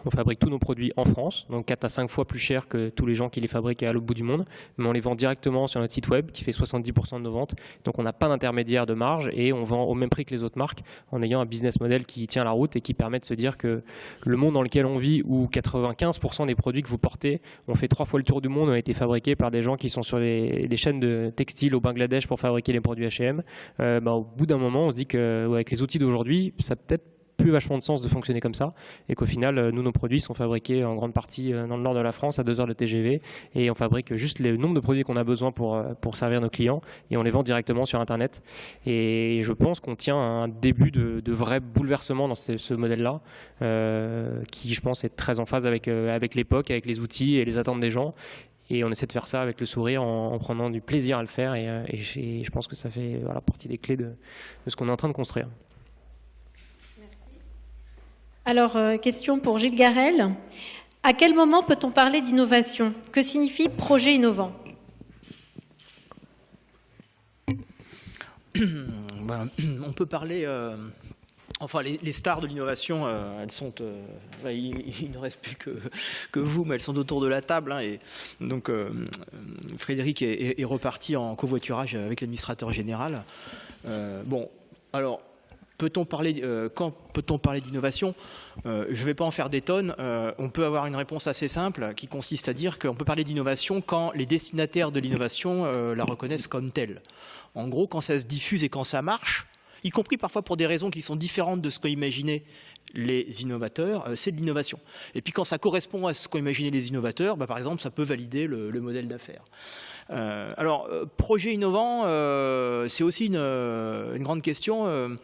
on fabrique tous nos produits en France, donc 4 à 5 fois plus cher que tous les gens qui les fabriquent à l'autre bout du monde, mais on les vend directement sur notre site web qui fait 70% de nos ventes. Donc on n'a pas d'intermédiaire de marge et on vend au même prix que les autres marques en ayant un business model qui tient la route et qui permet de se dire que le monde dans lequel on vit, où 95% des produits que vous portez ont fait 3 fois le tour du monde, ont été fabriqués par des gens qui sont sur des chaînes de textiles au Bangladesh pour fabriquer les produits H&M, au bout d'un moment on se dit qu'avec les outils d'aujourd'hui, ça peut-être plus vachement de sens de fonctionner comme ça, et qu'au final, nous, nos produits sont fabriqués en grande partie dans le nord de la France, à 2 heures de TGV, et on fabrique juste le nombre de produits qu'on a besoin pour servir nos clients, et on les vend directement sur Internet. Et je pense qu'on tient à un début de vrai bouleversement dans ce modèle-là, qui, je pense, est très en phase avec l'époque, avec les outils et les attentes des gens. Et on essaie de faire ça avec le sourire, en prenant du plaisir à le faire, et je pense que ça fait partie des clés de ce qu'on est en train de construire. Alors, question pour Gilles Garel. À quel moment peut-on parler d'innovation? Que signifie projet innovant? On peut parler... Enfin, les stars de l'innovation, elles sont... il ne reste plus que vous, mais elles sont autour de la table. Et donc, Frédéric est reparti en covoiturage avec l'administrateur général. Alors... quand peut-on parler d'innovation? Je ne vais pas en faire des tonnes. On peut avoir une réponse assez simple qui consiste à dire qu'on peut parler d'innovation quand les destinataires de l'innovation la reconnaissent comme telle. En gros, quand ça se diffuse et quand ça marche, y compris parfois pour des raisons qui sont différentes de ce qu'ont imaginé les innovateurs, c'est de l'innovation. Et puis quand ça correspond à ce qu'ont imaginé les innovateurs, par exemple, ça peut valider le modèle d'affaires. Projet innovant, c'est aussi une grande question.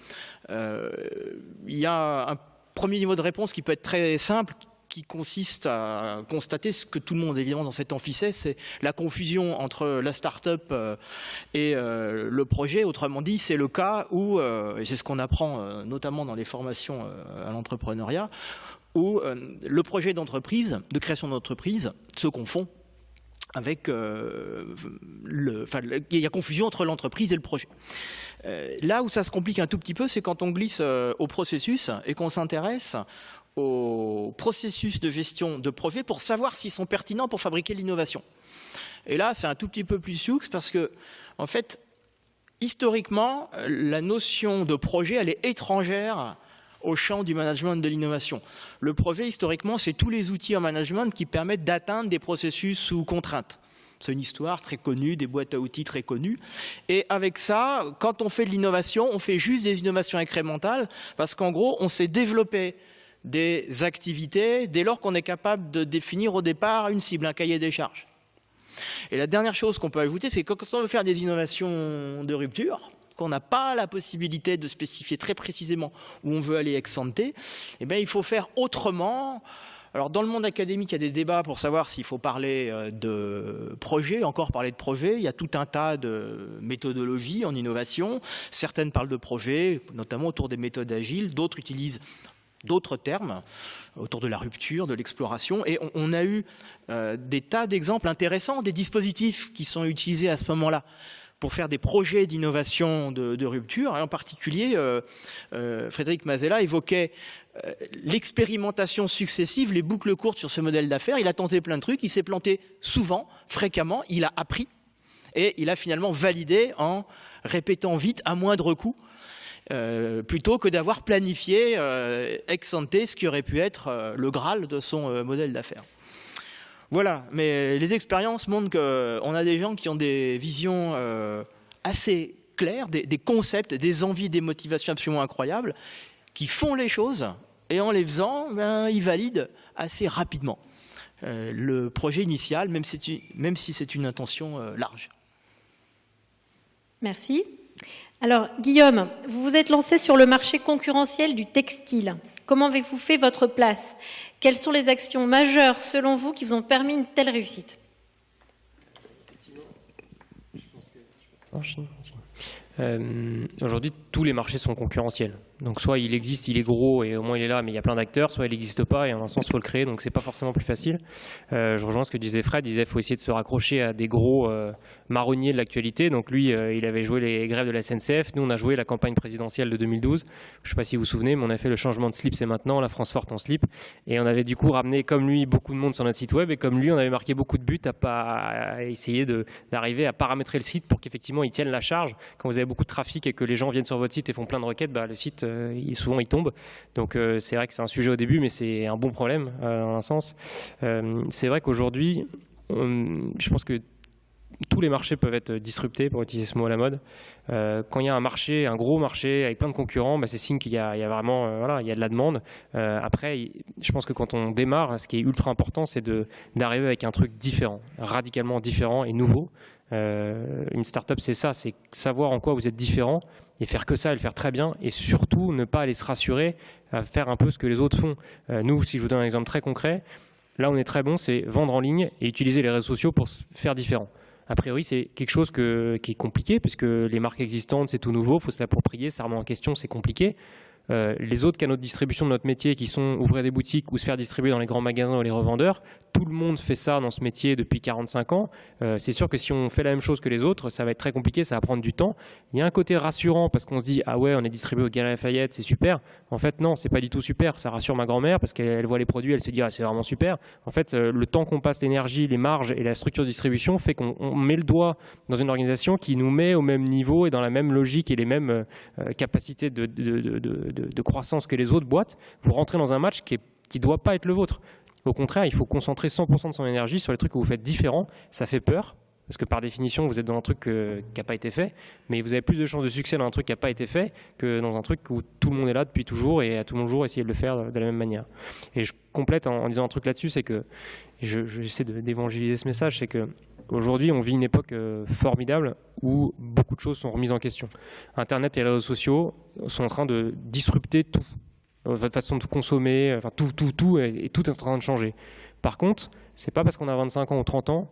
Il y a un premier niveau de réponse qui peut être très simple, qui consiste à constater ce que tout le monde évidemment dans cet amphi sait, c'est la confusion entre la start-up et le projet. Autrement dit, c'est le cas où, et c'est ce qu'on apprend notamment dans les formations à l'entrepreneuriat, où le projet d'entreprise, de création d'entreprise, se confond avec il y a confusion entre l'entreprise et le projet. Là où ça se complique un tout petit peu, c'est quand on glisse au processus et qu'on s'intéresse aux processus de gestion de projet pour savoir s'ils sont pertinents pour fabriquer l'innovation. Et là, c'est un tout petit peu plus sioux parce que, en fait, historiquement, la notion de projet, elle est étrangère au champ du management de l'innovation. Le projet, historiquement, c'est tous les outils en management qui permettent d'atteindre des processus sous contrainte. C'est une histoire très connue, des boîtes à outils très connues. Et avec ça, quand on fait de l'innovation, on fait juste des innovations incrémentales parce qu'en gros, on s'est développé des activités dès lors qu'on est capable de définir au départ une cible, un cahier des charges. Et la dernière chose qu'on peut ajouter, c'est que quand on veut faire des innovations de rupture, qu'on n'a pas la possibilité de spécifier très précisément où on veut aller ex ante, eh bien, il faut faire autrement. Alors, dans le monde académique, il y a des débats pour savoir s'il faut parler de projet, encore parler de projet. Il y a tout un tas de méthodologies en innovation. Certaines parlent de projet, notamment autour des méthodes agiles. D'autres utilisent d'autres termes autour de la rupture, de l'exploration. Et on a eu des tas d'exemples intéressants, des dispositifs qui sont utilisés à ce moment-là pour faire des projets d'innovation de rupture. Et en particulier, Frédéric Mazella évoquait l'expérimentation successive, les boucles courtes sur ce modèle d'affaires. Il a tenté plein de trucs, il s'est planté souvent, fréquemment, il a appris et il a finalement validé en répétant vite à moindre coût. Plutôt que d'avoir planifié ex ante ce qui aurait pu être le Graal de son modèle d'affaires. Voilà, mais les expériences montrent qu'on a des gens qui ont des visions assez claires, des concepts, des envies, des motivations absolument incroyables, qui font les choses et en les faisant, ils valident assez rapidement le projet initial, même si c'est une intention large. Merci. Alors, Guillaume, vous vous êtes lancé sur le marché concurrentiel du textile. Comment avez-vous fait votre place? Quelles sont les actions majeures, selon vous, qui vous ont permis une telle réussite? Aujourd'hui, tous les marchés sont concurrentiels. Donc soit il existe, il est gros et au moins il est là, mais il y a plein d'acteurs, soit il n'existe pas et en un sens il faut le créer, donc c'est pas forcément plus facile. Je rejoins ce que disait Fred, il disait qu'il faut essayer de se raccrocher à des gros marronniers de l'actualité. Donc lui, il avait joué les grèves de la SNCF, nous on a joué la campagne présidentielle de 2012. Je ne sais pas si vous vous souvenez, mais on a fait le changement de slip, c'est maintenant, la France forte en slip. Et on avait du coup ramené comme lui beaucoup de monde sur notre site web et comme lui on avait marqué beaucoup de buts à essayer d'arriver à paramétrer le site pour qu'effectivement il tienne la charge. Quand vous avez beaucoup de trafic et que les gens viennent sur votre site et font plein de requêtes, le site souvent il tombe. Donc c'est vrai que c'est un sujet au début, mais c'est un bon problème en un sens. C'est vrai qu'aujourd'hui, je pense que tous les marchés peuvent être disruptés, pour utiliser ce mot à la mode. Quand il y a un marché, un gros marché avec plein de concurrents, c'est signe qu'il y a vraiment il y a de la demande. Après, je pense que quand on démarre, ce qui est ultra important, c'est d'arriver avec un truc différent, radicalement différent et nouveau. Une start-up, c'est ça, c'est savoir en quoi vous êtes différent et faire que ça et le faire très bien, et surtout ne pas aller se rassurer à faire un peu ce que les autres font. Nous, si je vous donne un exemple très concret, là on est très bon, c'est vendre en ligne et utiliser les réseaux sociaux pour se faire différent. A priori, c'est quelque chose qui est compliqué, puisque les marques existantes, c'est tout nouveau, il faut se l'approprier, ça remet en question, c'est compliqué. Les autres canaux de distribution de notre métier qui sont ouvrir des boutiques ou se faire distribuer dans les grands magasins ou les revendeurs, tout le monde fait ça dans ce métier depuis 45 ans. C'est sûr que si on fait la même chose que les autres, ça va être très compliqué, ça va prendre du temps. Il y a un côté rassurant parce qu'on se dit « Ah ouais, on est distribué au Galeries Lafayette, c'est super ». En fait, non, c'est pas du tout super. Ça rassure ma grand-mère parce qu'elle voit les produits, elle se dit « Ah, c'est vraiment super ». En fait, le temps qu'on passe, l'énergie, les marges et la structure de distribution fait qu'on met le doigt dans une organisation qui nous met au même niveau et dans la même logique et les mêmes capacités de croissance que les autres boîtes. Vous rentrez dans un match qui ne doit pas être le vôtre. Au contraire, il faut concentrer 100% de son énergie sur les trucs que vous faites différents. Ça fait peur, parce que par définition, vous êtes dans un truc qui n'a pas été fait, mais vous avez plus de chances de succès dans un truc qui n'a pas été fait que dans un truc où tout le monde est là depuis toujours et à tout le jour essayer de le faire de la même manière. Et je complète en disant un truc là-dessus, c'est que, et j'essaie d'évangéliser ce message, c'est que aujourd'hui, on vit une époque formidable où beaucoup de choses sont remises en question. Internet et les réseaux sociaux sont en train de disrupter tout. votre façon de consommer, enfin tout est en train de changer. Par contre, c'est pas parce qu'on a 25 ans ou 30 ans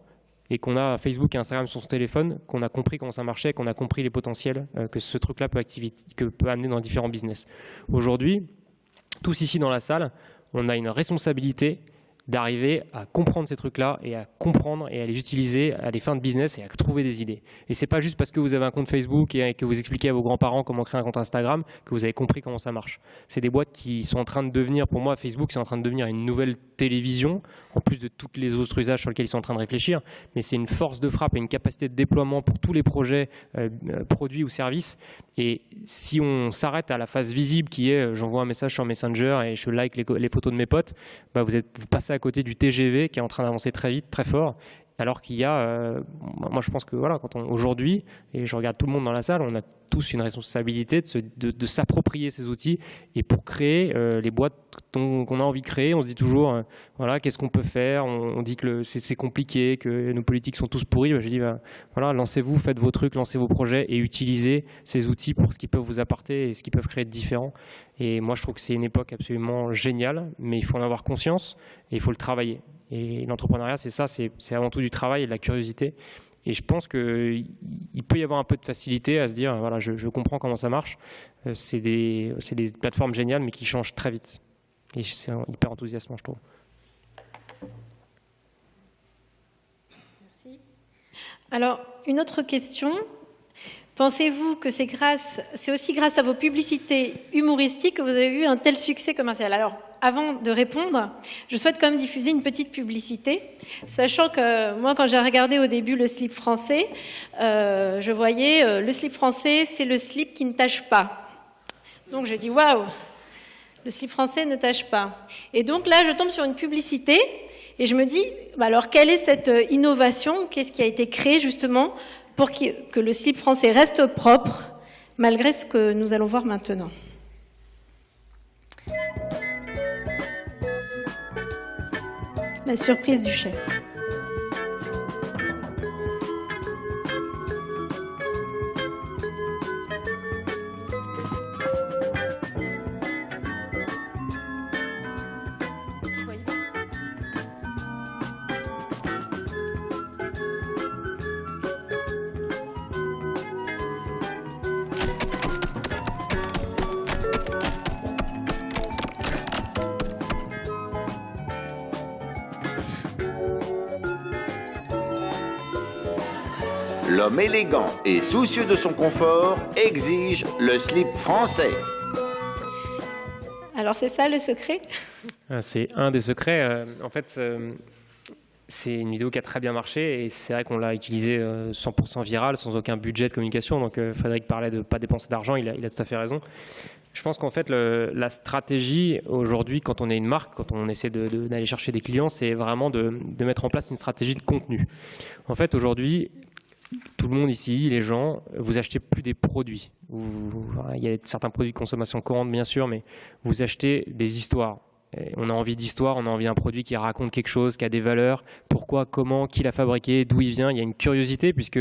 et qu'on a Facebook et Instagram sur son téléphone qu'on a compris comment ça marchait, qu'on a compris les potentiels que ce truc-là peut amener dans différents business. Aujourd'hui, tous ici dans la salle, on a une responsabilité d'arriver à comprendre ces trucs-là et à comprendre et à les utiliser à des fins de business et à trouver des idées. Et c'est pas juste parce que vous avez un compte Facebook et que vous expliquez à vos grands-parents comment créer un compte Instagram que vous avez compris comment ça marche. C'est des boîtes qui sont en train de devenir, pour moi, Facebook, c'est en train de devenir une nouvelle télévision, en plus de tous les autres usages sur lesquels ils sont en train de réfléchir, mais c'est une force de frappe et une capacité de déploiement pour tous les projets, produits ou services. Et si on s'arrête à la phase visible qui est j'envoie un message sur Messenger et je like les photos de mes potes, bah vous passez à côté du TGV qui est en train d'avancer très vite, très fort. Alors qu'il y a, moi je pense que voilà, aujourd'hui, et je regarde tout le monde dans la salle, on a tous une responsabilité de s'approprier ces outils et pour créer les boîtes qu'on a envie de créer. On se dit toujours, voilà, qu'est-ce qu'on peut faire, on dit que c'est compliqué, que nos politiques sont tous pourris. Je dis, voilà, lancez-vous, faites vos trucs, lancez vos projets et utilisez ces outils pour ce qu'ils peuvent vous apporter et ce qu'ils peuvent créer de différent. Et moi je trouve que c'est une époque absolument géniale, mais il faut en avoir conscience et il faut le travailler. Et l'entrepreneuriat, c'est ça, c'est avant tout du travail et de la curiosité. Et je pense qu'il peut y avoir un peu de facilité à se dire, voilà, je comprends comment ça marche. C'est des plateformes géniales, mais qui changent très vite. Et c'est hyper enthousiasmant, je trouve. Merci. Alors, une autre question. Pensez-vous que c'est aussi grâce à vos publicités humoristiques que vous avez eu un tel succès commercial? Alors, avant de répondre, je souhaite quand même diffuser une petite publicité, sachant que moi, quand j'ai regardé au début le slip français, je voyais le slip français, c'est le slip qui ne tache pas. Donc je dis waouh, le slip français ne tache pas. Et donc là, je tombe sur une publicité et je me dis, bah alors quelle est cette innovation? Qu'est-ce qui a été créé justement pour que le slip français reste propre, malgré ce que nous allons voir maintenant? La surprise du chef. L'homme élégant et soucieux de son confort exige le slip français. Alors c'est ça le secret? C'est un des secrets. En fait, c'est une vidéo qui a très bien marché et c'est vrai qu'on l'a utilisée 100% virale, sans aucun budget de communication. Donc Frédéric parlait de ne pas dépenser d'argent, il a tout à fait raison. Je pense qu'en fait, la stratégie aujourd'hui, quand on est une marque, quand on essaie d'aller chercher des clients, c'est vraiment de mettre en place une stratégie de contenu. En fait, aujourd'hui, tout le monde ici, les gens, vous achetez plus des produits. Il y a certains produits de consommation courante, bien sûr, mais vous achetez des histoires. Et on a envie d'histoire, on a envie d'un produit qui raconte quelque chose, qui a des valeurs, pourquoi, comment, qui l'a fabriqué, d'où il vient. Il y a une curiosité puisque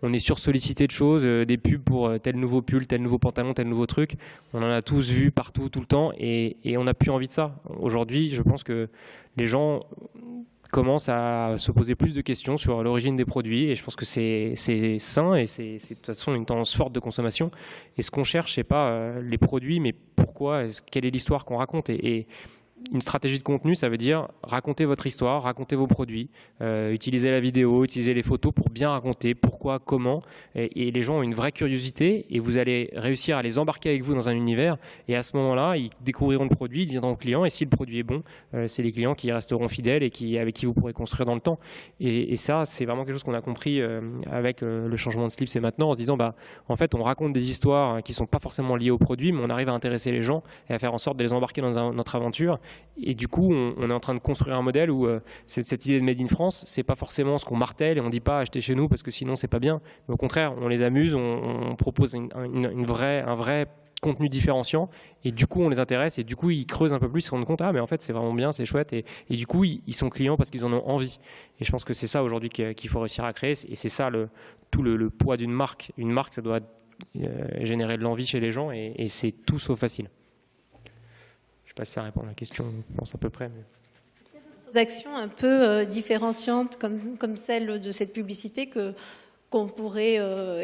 on est sursollicité de choses, des pubs pour tel nouveau pull, tel nouveau pantalon, tel nouveau truc. On en a tous vu partout, tout le temps, et on n'a plus envie de ça. Aujourd'hui, je pense que les gens commencent à se poser plus de questions sur l'origine des produits et je pense que c'est sain et c'est de toute façon une tendance forte de consommation. Et ce qu'on cherche, c'est pas les produits, mais pourquoi, quelle est l'histoire qu'on raconte. Et une stratégie de contenu, ça veut dire raconter votre histoire, raconter vos produits, utiliser la vidéo, utiliser les photos pour bien raconter pourquoi, comment. Et les gens ont une vraie curiosité et vous allez réussir à les embarquer avec vous dans un univers. Et à ce moment-là, ils découvriront le produit, ils deviendront clients. Et si le produit est bon, c'est les clients qui resteront fidèles et avec qui vous pourrez construire dans le temps. Et ça, c'est vraiment quelque chose qu'on a compris avec le changement de slip, c'est maintenant en se disant, en fait, on raconte des histoires qui ne sont pas forcément liées au produit, mais on arrive à intéresser les gens et à faire en sorte de les embarquer dans notre aventure. Et du coup, on est en train de construire un modèle où cette idée de Made in France, c'est pas forcément ce qu'on martèle et on dit pas acheter chez nous parce que sinon c'est pas bien. Mais au contraire, on les amuse, on propose un vrai contenu différenciant et du coup on les intéresse et du coup ils creusent un peu plus, ils se rendent compte mais en fait c'est vraiment bien, c'est chouette et du coup ils sont clients parce qu'ils en ont envie. Et je pense que c'est ça aujourd'hui qu'il faut réussir à créer et c'est ça tout le poids d'une marque. Une marque, ça doit générer de l'envie chez les gens et c'est tout sauf facile. pas si ça répond à la question, je pense à peu près. Mais... Des actions un peu différenciantes comme celle de cette publicité qu'on pourrait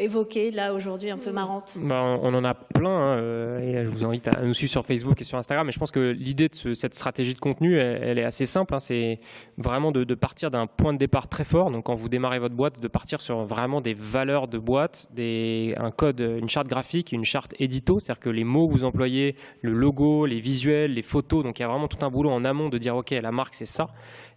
évoquer là aujourd'hui, un peu marrante. On en a plein, et je vous invite à nous suivre sur Facebook et sur Instagram. Mais je pense que l'idée de cette stratégie de contenu, elle est assez simple. C'est vraiment de partir d'un point de départ très fort. Donc quand vous démarrez votre boîte, de partir sur vraiment des valeurs de boîte, un code, une charte graphique, une charte édito, c'est-à-dire que les mots que vous employez, le logo, les visuels, les photos. Donc il y a vraiment tout un boulot en amont de dire ok, la marque c'est ça.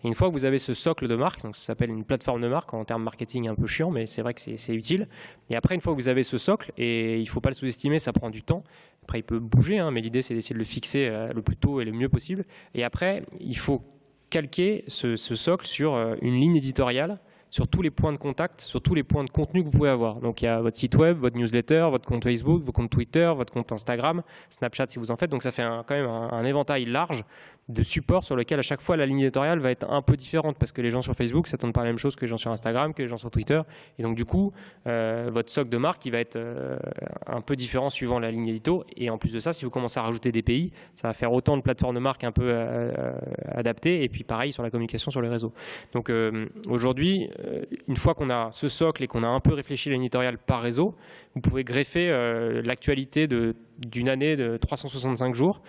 Et une fois que vous avez ce socle de marque, donc ça s'appelle une plateforme de marque en termes marketing un peu chiant, mais c'est vrai que c'est utile. Et après, une fois que vous avez ce socle, et il ne faut pas le sous-estimer, ça prend du temps. Après, il peut bouger, mais l'idée, c'est d'essayer de le fixer le plus tôt et le mieux possible. Et après, il faut calquer ce socle sur une ligne éditoriale, sur tous les points de contact, sur tous les points de contenu que vous pouvez avoir. Donc il y a votre site web, votre newsletter, votre compte Facebook, vos comptes Twitter, votre compte Instagram, Snapchat si vous en faites. Donc ça fait quand même un éventail large de supports sur lequel à chaque fois la ligne éditoriale va être un peu différente parce que les gens sur Facebook ne s'attendent pas à la même chose que les gens sur Instagram, que les gens sur Twitter. Et donc du coup, votre socle de marque il va être un peu différent suivant la ligne édito. Et en plus de ça, si vous commencez à rajouter des pays, ça va faire autant de plateformes de marque un peu adaptées. Et puis pareil sur la communication sur les réseaux. Donc aujourd'hui, une fois qu'on a ce socle et qu'on a un peu réfléchi l'éditorial par réseau, vous pouvez greffer l'actualité d'une année de 365 jours.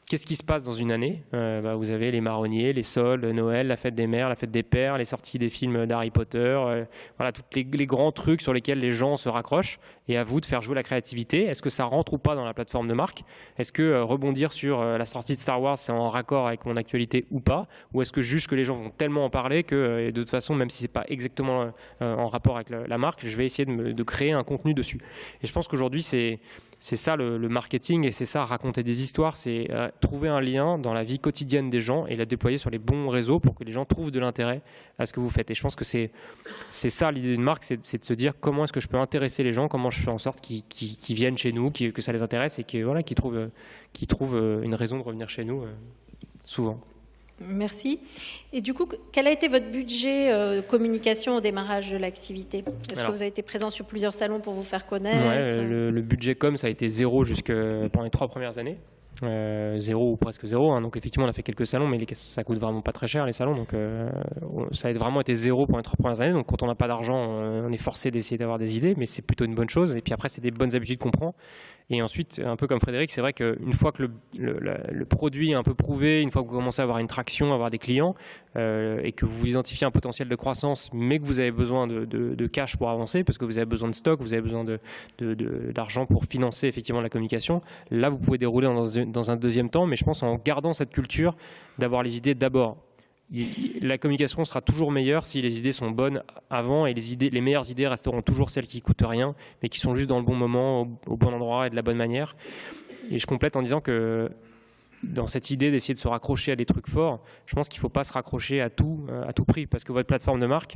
Qu'est-ce qui se passe dans une année ? Vous avez les marronniers, les soldes, Noël, la fête des mères, la fête des pères, les sorties des films d'Harry Potter, voilà, tous les grands trucs sur lesquels les gens se raccrochent. Et à vous de faire jouer la créativité. Est-ce que ça rentre ou pas dans la plateforme de marque ? Est-ce que rebondir sur la sortie de Star Wars, c'est en raccord avec mon actualité ou pas ? Ou est-ce que juste que les gens vont tellement en parler que de toute façon, même si c'est pas exactement en rapport avec la marque, je vais essayer de créer un contenu dessus. Et je pense qu'aujourd'hui, c'est ça le marketing et c'est ça raconter des histoires, c'est trouver un lien dans la vie quotidienne des gens et la déployer sur les bons réseaux pour que les gens trouvent de l'intérêt à ce que vous faites. Et je pense que c'est ça l'idée d'une marque, c'est de se dire comment est-ce que je peux intéresser les gens, comment je fais en sorte qu'ils viennent chez nous, que ça les intéresse et qu'ils trouvent une raison de revenir chez nous souvent. Merci. Et du coup, quel a été votre budget communication au démarrage de l'activité ? Est-ce que vous avez été présent sur plusieurs salons pour vous faire connaître ? Le budget com, ça a été zéro pendant les 3 premières années. Zéro ou presque zéro. Donc effectivement, on a fait quelques salons, mais ça coûte vraiment pas très cher les salons. Donc ça a vraiment été zéro pendant les 3 premières années. Donc quand on n'a pas d'argent, on est forcé d'essayer d'avoir des idées, mais c'est plutôt une bonne chose. Et puis après, c'est des bonnes habitudes qu'on prend. Et ensuite, un peu comme Frédéric, c'est vrai qu'une fois que le produit est un peu prouvé, une fois que vous commencez à avoir une traction, à avoir des clients, et que vous identifiez un potentiel de croissance, mais que vous avez besoin de cash pour avancer, parce que vous avez besoin de stock, vous avez besoin d'argent pour financer effectivement la communication, là vous pouvez dérouler dans un deuxième temps, mais je pense en gardant cette culture d'avoir les idées d'abord. La communication sera toujours meilleure si les idées sont bonnes avant, et les meilleures idées resteront toujours celles qui ne coûtent rien, mais qui sont juste dans le bon moment, au bon endroit et de la bonne manière. Et je complète en disant que dans cette idée d'essayer de se raccrocher à des trucs forts, je pense qu'il ne faut pas se raccrocher à tout prix, parce que votre plateforme de marque,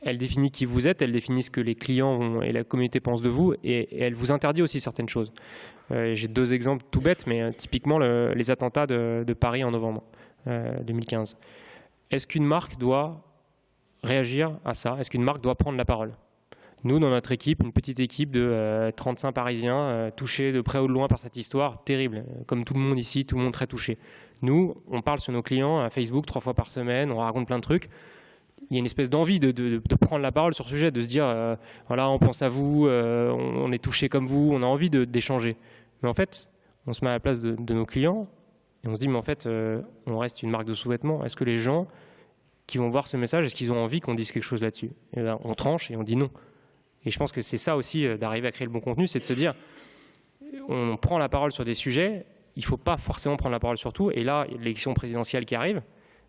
elle définit qui vous êtes, elle définit ce que les clients et la communauté pensent de vous, et elle vous interdit aussi certaines choses. J'ai 2 exemples tout bêtes, mais typiquement les attentats de Paris en novembre 2015. Est-ce qu'une marque doit réagir à ça ? Est-ce qu'une marque doit prendre la parole ? Nous, dans notre équipe, une petite équipe de 35 Parisiens touchés de près ou de loin par cette histoire terrible. Comme tout le monde ici, tout le monde très touché. Nous, on parle sur nos clients à Facebook 3 fois par semaine, on raconte plein de trucs. Il y a une espèce d'envie de prendre la parole sur ce sujet, de se dire voilà, on pense à vous, on est touché comme vous, on a envie d'échanger. Mais en fait, on se met à la place de nos clients et on se dit mais en fait, on reste une marque de sous-vêtements. Est-ce que les gens qui vont voir ce message, est-ce qu'ils ont envie qu'on dise quelque chose là-dessus ? Et là, on tranche et on dit non. Et je pense que c'est ça aussi d'arriver à créer le bon contenu, c'est de se dire on prend la parole sur des sujets, il ne faut pas forcément prendre la parole sur tout. Et là, il y a l'élection présidentielle qui arrive.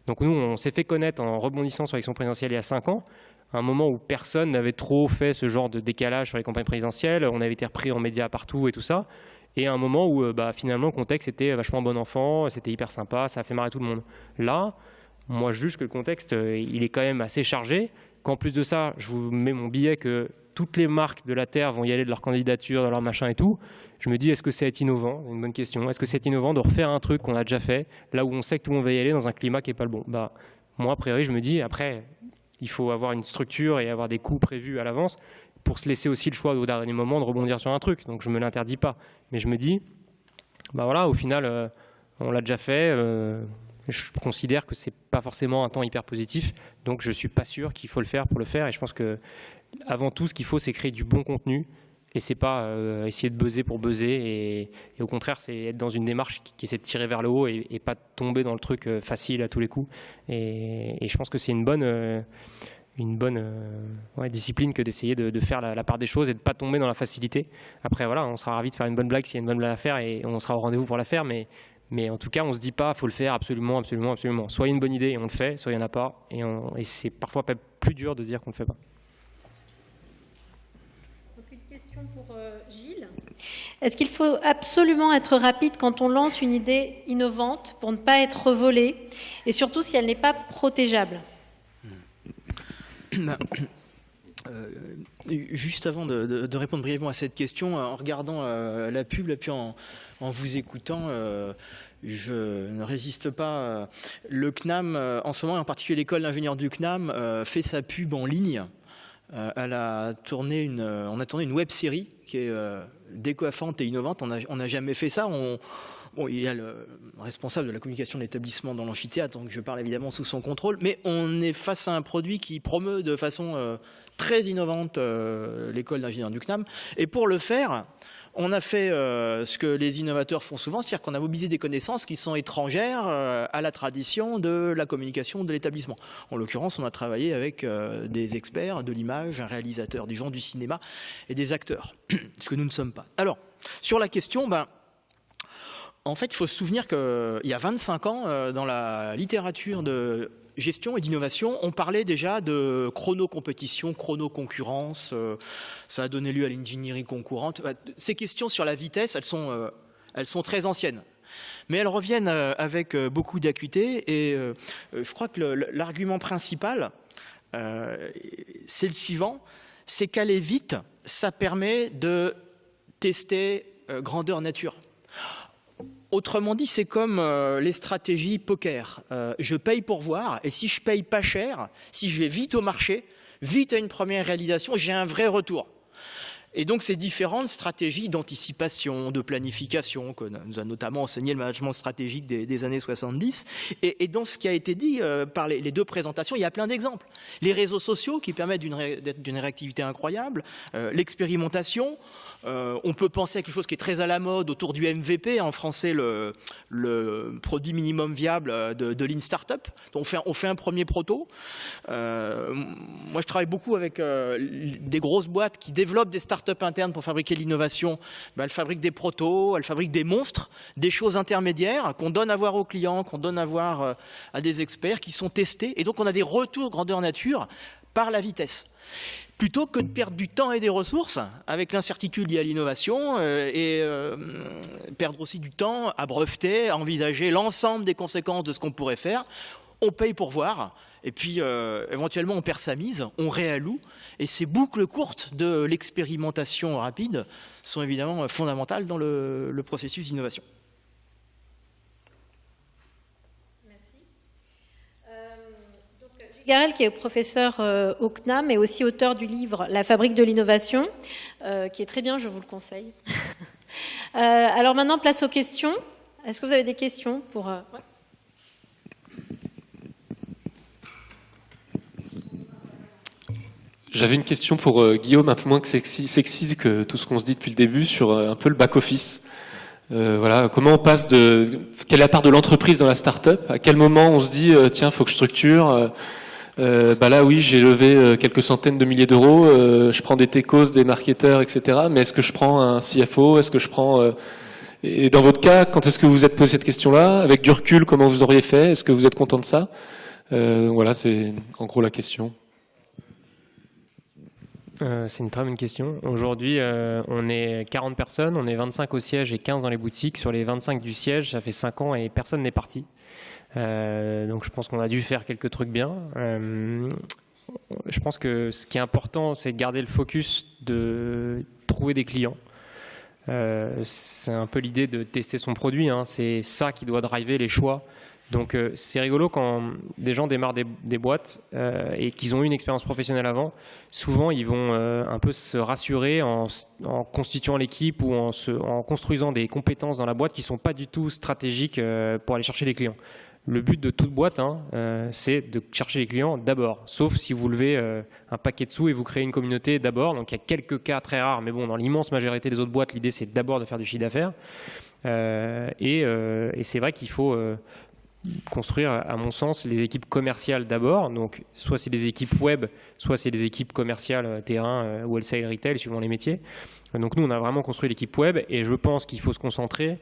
Donc nous, on s'est fait connaître en rebondissant sur l'élection présidentielle il y a 5 ans, à un moment où personne n'avait trop fait ce genre de décalage sur les campagnes présidentielles, on avait été repris en médias partout et tout ça, et à un moment où finalement le contexte était vachement bon enfant, c'était hyper sympa, ça a fait marrer tout le monde. Là, moi je juge que le contexte, il est quand même assez chargé, qu'en plus de ça, je vous mets mon billet que toutes les marques de la Terre vont y aller de leur candidature, de leur machin et tout. Je me dis, est-ce que c'est innovant ? C'est une bonne question. Est-ce que c'est innovant de refaire un truc qu'on a déjà fait, là où on sait que tout le monde va y aller dans un climat qui n'est pas le bon ? Moi, a priori, je me dis, après, il faut avoir une structure et avoir des coûts prévus à l'avance pour se laisser aussi le choix au dernier moment de rebondir sur un truc. Donc, je ne me l'interdis pas. Mais je me dis, voilà, au final, On l'a déjà fait. Je considère que c'est pas forcément un temps hyper positif, donc je suis pas sûr qu'il faut le faire pour le faire. Et je pense que avant tout, ce qu'il faut, c'est créer du bon contenu. Et c'est pas essayer de buzzer pour buzzer. Et au contraire, c'est être dans une démarche qui essaie de tirer vers le haut et pas tomber dans le truc facile à tous les coups. Et je pense que c'est une bonne discipline que d'essayer de faire la part des choses et de pas tomber dans la facilité. Après, voilà, on sera ravis de faire une bonne blague s'il y a une bonne blague à faire et on sera au rendez-vous pour la faire. Mais en tout cas, on ne se dit pas il faut le faire absolument, absolument, absolument. Soit il y a une bonne idée et on le fait, soit il n'y en a pas. Et c'est parfois plus dur de dire qu'on ne le fait pas. Donc une question pour Gilles. Est-ce qu'il faut absolument être rapide quand on lance une idée innovante pour ne pas être volé et surtout si elle n'est pas protégeable? Juste avant de répondre brièvement à cette question, en regardant la pub et puis en vous écoutant, je ne résiste pas. Le CNAM, en ce moment, en particulier l'école d'ingénieurs du CNAM, fait sa pub en ligne. On a tourné une web-série qui est décoiffante et innovante. On n'a jamais fait ça. Il y a le responsable de la communication de l'établissement dans l'amphithéâtre, donc je parle évidemment sous son contrôle, mais on est face à un produit qui promeut de façon très innovante l'école d'ingénieurs du CNAM. Et pour le faire, on a fait ce que les innovateurs font souvent, c'est-à-dire qu'on a mobilisé des connaissances qui sont étrangères à la tradition de la communication de l'établissement. En l'occurrence, on a travaillé avec des experts de l'image, un réalisateur du genre du cinéma et des acteurs, ce que nous ne sommes pas. Alors, sur la question, en fait, il faut se souvenir qu'il y a 25 ans, dans la littérature de gestion et d'innovation, on parlait déjà de chrono-compétition, chrono-concurrence. Ça a donné lieu à l'ingénierie concurrente. Ces questions sur la vitesse, elles sont très anciennes. Mais elles reviennent avec beaucoup d'acuité. Et je crois que l'argument principal, c'est le suivant. C'est qu'aller vite, ça permet de tester grandeur nature. Autrement dit, c'est comme les stratégies poker. Je paye pour voir, et si je paye pas cher, si je vais vite au marché, vite à une première réalisation, j'ai un vrai retour. Et donc ces différentes stratégies d'anticipation, de planification, que nous a notamment enseigné le management stratégique des années 70, et dans ce qui a été dit par les deux présentations, il y a plein d'exemples. Les réseaux sociaux qui permettent d'une réactivité incroyable, l'expérimentation. On peut penser à quelque chose qui est très à la mode autour du MVP, en français le produit minimum viable de Lean Startup. On fait un premier proto. Moi, je travaille beaucoup avec des grosses boîtes qui développent des startups internes pour fabriquer l'innovation. Elles fabriquent des protos, elles fabriquent des monstres, des choses intermédiaires qu'on donne à voir aux clients, qu'on donne à voir à des experts qui sont testés. Et donc, on a des retours grandeur nature par la vitesse. Plutôt que de perdre du temps et des ressources avec l'incertitude liée à l'innovation et perdre aussi du temps à breveter, à envisager l'ensemble des conséquences de ce qu'on pourrait faire, on paye pour voir et puis éventuellement on perd sa mise, on réalloue et ces boucles courtes de l'expérimentation rapide sont évidemment fondamentales dans le processus d'innovation. Garel, qui est professeur au CNAM, et aussi auteur du livre « La fabrique de l'innovation », qui est très bien, je vous le conseille. Alors maintenant, place aux questions. Est-ce que vous avez des questions pour... Ouais. J'avais une question pour Guillaume, un peu moins sexy que tout ce qu'on se dit depuis le début, sur un peu le back-office. Voilà, comment on passe quelle est la part de l'entreprise dans la start-up? À quel moment on se dit, tiens, faut que je structure là, oui, j'ai levé quelques centaines de milliers d'euros, je prends des techos, des marketeurs, etc. Mais est-ce que je prends un CFO? Est-ce que je prends... Et dans votre cas, quand est-ce que vous vous êtes posé cette question-là? Avec du recul, comment vous auriez fait? Est-ce que vous êtes content de ça? Voilà, c'est en gros la question. C'est une très bonne question. Aujourd'hui, on est 40 personnes, on est 25 au siège et 15 dans les boutiques. Sur les 25 du siège, ça fait 5 ans et personne n'est parti. Donc je pense qu'on a dû faire quelques trucs bien. Je pense que ce qui est important, c'est de garder le focus de trouver des clients. C'est un peu l'idée de tester son produit. C'est ça qui doit driver les choix Donc c'est rigolo quand des gens démarrent des boîtes et qu'ils ont eu une expérience professionnelle avant. Souvent, ils vont un peu se rassurer en constituant l'équipe ou en construisant des compétences dans la boîte qui ne sont pas du tout stratégiques pour aller chercher des clients. Le but de toute boîte, c'est de chercher les clients d'abord, sauf si vous levez un paquet de sous et vous créez une communauté d'abord. Donc il y a quelques cas très rares, mais bon, dans l'immense majorité des autres boîtes, l'idée c'est d'abord de faire du chiffre d'affaires. Et c'est vrai qu'il faut construire, à mon sens, les équipes commerciales d'abord. Donc soit c'est des équipes web, soit c'est des équipes commerciales terrain, wholesale, retail, suivant les métiers. Donc nous, on a vraiment construit l'équipe web et je pense qu'il faut se concentrer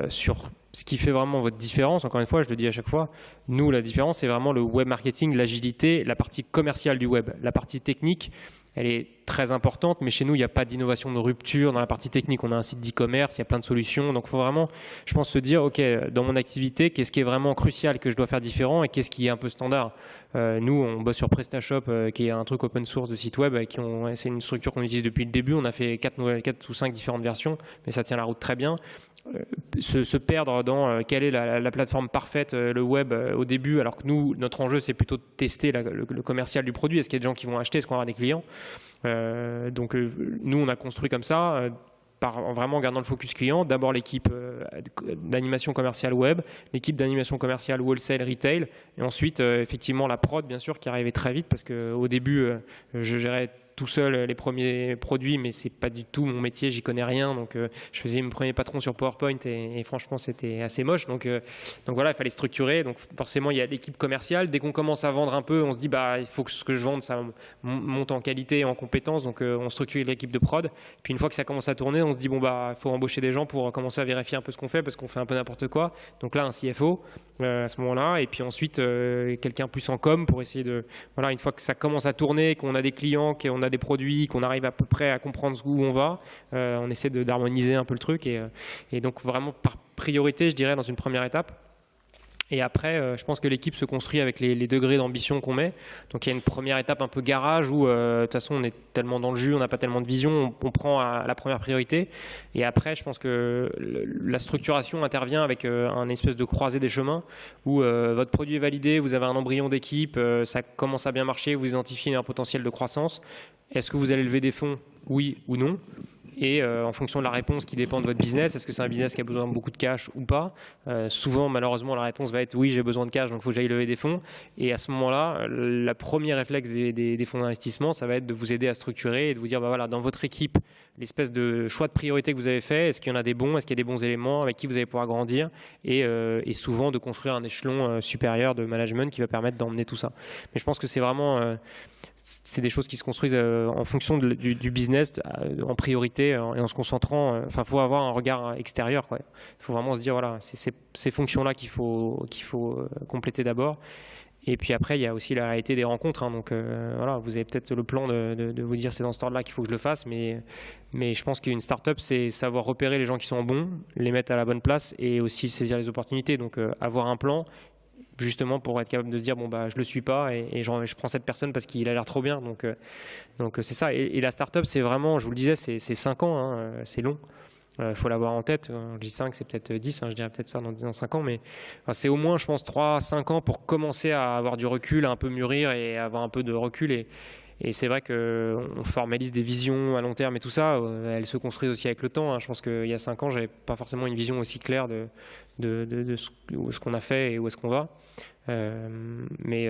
sur ce qui fait vraiment votre différence. Encore une fois, je le dis à chaque fois, nous, la différence, c'est vraiment le web marketing, l'agilité, la partie commerciale du web. La partie technique, elle est très importante, mais chez nous, il n'y a pas d'innovation de rupture dans la partie technique. On a un site d'e-commerce, il y a plein de solutions. Donc, il faut vraiment, je pense, se dire, OK, dans mon activité, qu'est-ce qui est vraiment crucial que je dois faire différent et qu'est-ce qui est un peu standard. Nous, on bosse sur PrestaShop, qui est un truc open source de site web. C'est une structure qu'on utilise depuis le début. On a fait 4 ou 5 différentes versions, mais ça tient la route très bien. Se perdre dans quelle est la plateforme parfaite, le web au début, alors que nous, notre enjeu, c'est plutôt de tester le commercial du produit. Est-ce qu'il y a des gens qui vont acheter? Est-ce qu'on aura des clients? Donc nous, on a construit comme ça, en vraiment gardant le focus client. D'abord l'équipe d'animation commerciale web, l'équipe d'animation commerciale wholesale, retail, et ensuite effectivement la prod, bien sûr, qui arrivait très vite, parce qu'au début, je gérais tout seul les premiers produits, mais c'est pas du tout mon métier, j'y connais rien, donc je faisais mon premier patron sur PowerPoint et franchement c'était assez moche, donc voilà, il fallait structurer. Donc forcément il y a l'équipe commerciale. Dès qu'on commence à vendre un peu, on se dit il faut que ce que je vende ça monte en qualité et en compétences, donc on structure l'équipe de prod. Puis une fois que ça commence à tourner, on se dit il faut embaucher des gens pour commencer à vérifier un peu ce qu'on fait, parce qu'on fait un peu n'importe quoi. Donc là un CFO à ce moment-là, et puis ensuite quelqu'un plus en com pour essayer de, voilà, une fois que ça commence à tourner, qu'on a des clients, qu'on a des produits, qu'on arrive à peu près à comprendre où on va, on essaie d'harmoniser un peu le truc, et donc vraiment par priorité, je dirais, dans une première étape. Et après, je pense que l'équipe se construit avec les degrés d'ambition qu'on met. Donc il y a une première étape un peu garage où de toute façon on est tellement dans le jus, on n'a pas tellement de vision, on prend la première priorité. Et après, je pense que la structuration intervient avec un espèce de croisée des chemins où votre produit est validé, vous avez un embryon d'équipe, ça commence à bien marcher, vous identifiez un potentiel de croissance. Est-ce que vous allez lever des fonds? Oui ou non? Et en fonction de la réponse qui dépend de votre business, est-ce que c'est un business qui a besoin de beaucoup de cash ou pas? Souvent, malheureusement, la réponse va être oui, j'ai besoin de cash, donc il faut que j'aille lever des fonds. Et à ce moment-là, le premier réflexe des fonds d'investissement, ça va être de vous aider à structurer et de vous dire, voilà, dans votre équipe, l'espèce de choix de priorité que vous avez fait, est-ce qu'il y en a des bons, est-ce qu'il y a des bons éléments avec qui vous allez pouvoir grandir, et souvent de construire un échelon supérieur de management qui va permettre d'emmener tout ça. Mais je pense que c'est vraiment... c'est des choses qui se construisent en fonction du business, en priorité, et en se concentrant. Enfin, faut avoir un regard extérieur, quoi. Il faut vraiment se dire, voilà, c'est ces fonctions-là qu'il faut compléter d'abord. Et puis après, il y a aussi la réalité des rencontres. Donc voilà, vous avez peut-être le plan de vous dire c'est dans ce ordre-là qu'il faut que je le fasse, mais je pense qu'une start-up, c'est savoir repérer les gens qui sont bons, les mettre à la bonne place et aussi saisir les opportunités. Donc avoir un plan, justement pour être capable de se dire je le suis pas et je prends cette personne parce qu'il a l'air trop bien. Donc c'est ça. Et la start-up, c'est vraiment, je vous le disais, c'est 5 ans, c'est long. Faut l'avoir en tête. Je dis 5, c'est peut-être 10, je dirais peut-être ça dans 5 ans, mais c'est au moins, je pense, 3-5 ans pour commencer à avoir du recul, à un peu mûrir et avoir un peu de recul. Et c'est vrai qu'on formalise des visions à long terme et tout ça, elles se construisent aussi avec le temps. Je pense qu'il y a 5 ans, j'avais pas forcément une vision aussi claire de ce qu'on a fait et où est-ce qu'on va. Mais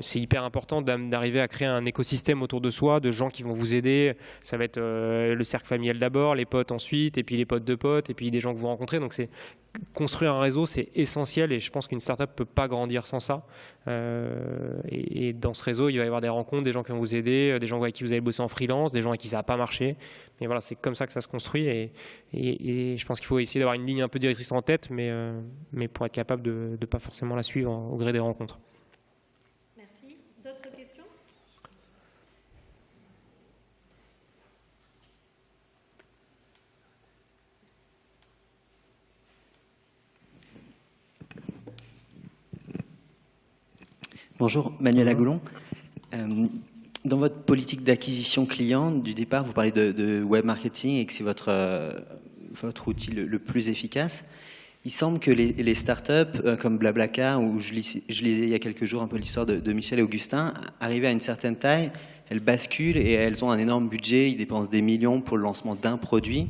c'est hyper important d'arriver à créer un écosystème autour de soi, de gens qui vont vous aider. Ça va être le cercle familial d'abord, les potes ensuite, et puis les potes de potes, et puis des gens que vous rencontrez. Donc c'est construire un réseau, c'est essentiel, et je pense qu'une startup ne peut pas grandir sans ça. Et dans ce réseau, il va y avoir des rencontres, des gens qui vont vous aider, des gens avec qui vous allez bosser en freelance, des gens avec qui ça n'a pas marché. Mais voilà, c'est comme ça que ça se construit, et je pense qu'il faut essayer d'avoir une ligne un peu directrice en tête, mais pour être capable de ne pas forcément la suivre au gré des rencontres. Merci. D'autres questions? Bonjour, Manuel Agolon. Dans votre politique d'acquisition client, du départ, vous parlez de web marketing et que c'est votre outil le plus efficace. Il semble que les startups comme Blablacar, où je lisais il y a quelques jours un peu l'histoire de Michel et Augustin, arrivées à une certaine taille, elles basculent et elles ont un énorme budget, ils dépensent des millions pour le lancement d'un produit.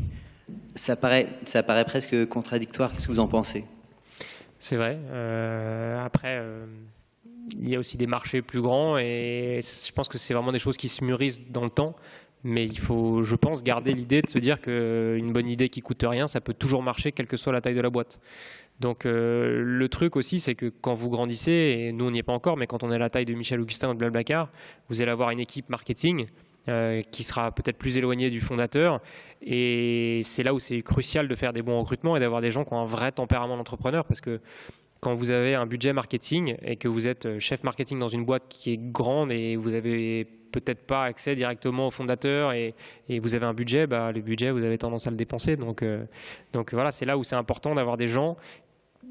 Ça paraît presque contradictoire. Qu'est-ce que vous en pensez? C'est vrai. Après, il y a aussi des marchés plus grands et je pense que c'est vraiment des choses qui se mûrissent dans le temps. Mais il faut, je pense, garder l'idée de se dire qu'une bonne idée qui coûte rien, ça peut toujours marcher, quelle que soit la taille de la boîte. Donc le truc aussi, c'est que quand vous grandissez, et nous on n'y est pas encore, mais quand on est à la taille de Michel Augustin ou de Blablacar, vous allez avoir une équipe marketing qui sera peut-être plus éloignée du fondateur. Et c'est là où c'est crucial de faire des bons recrutements et d'avoir des gens qui ont un vrai tempérament d'entrepreneur, parce que quand vous avez un budget marketing et que vous êtes chef marketing dans une boîte qui est grande et vous avez peut-être pas accès directement au fondateur et vous avez un budget, le budget, vous avez tendance à le dépenser. Donc voilà, c'est là où c'est important d'avoir des gens,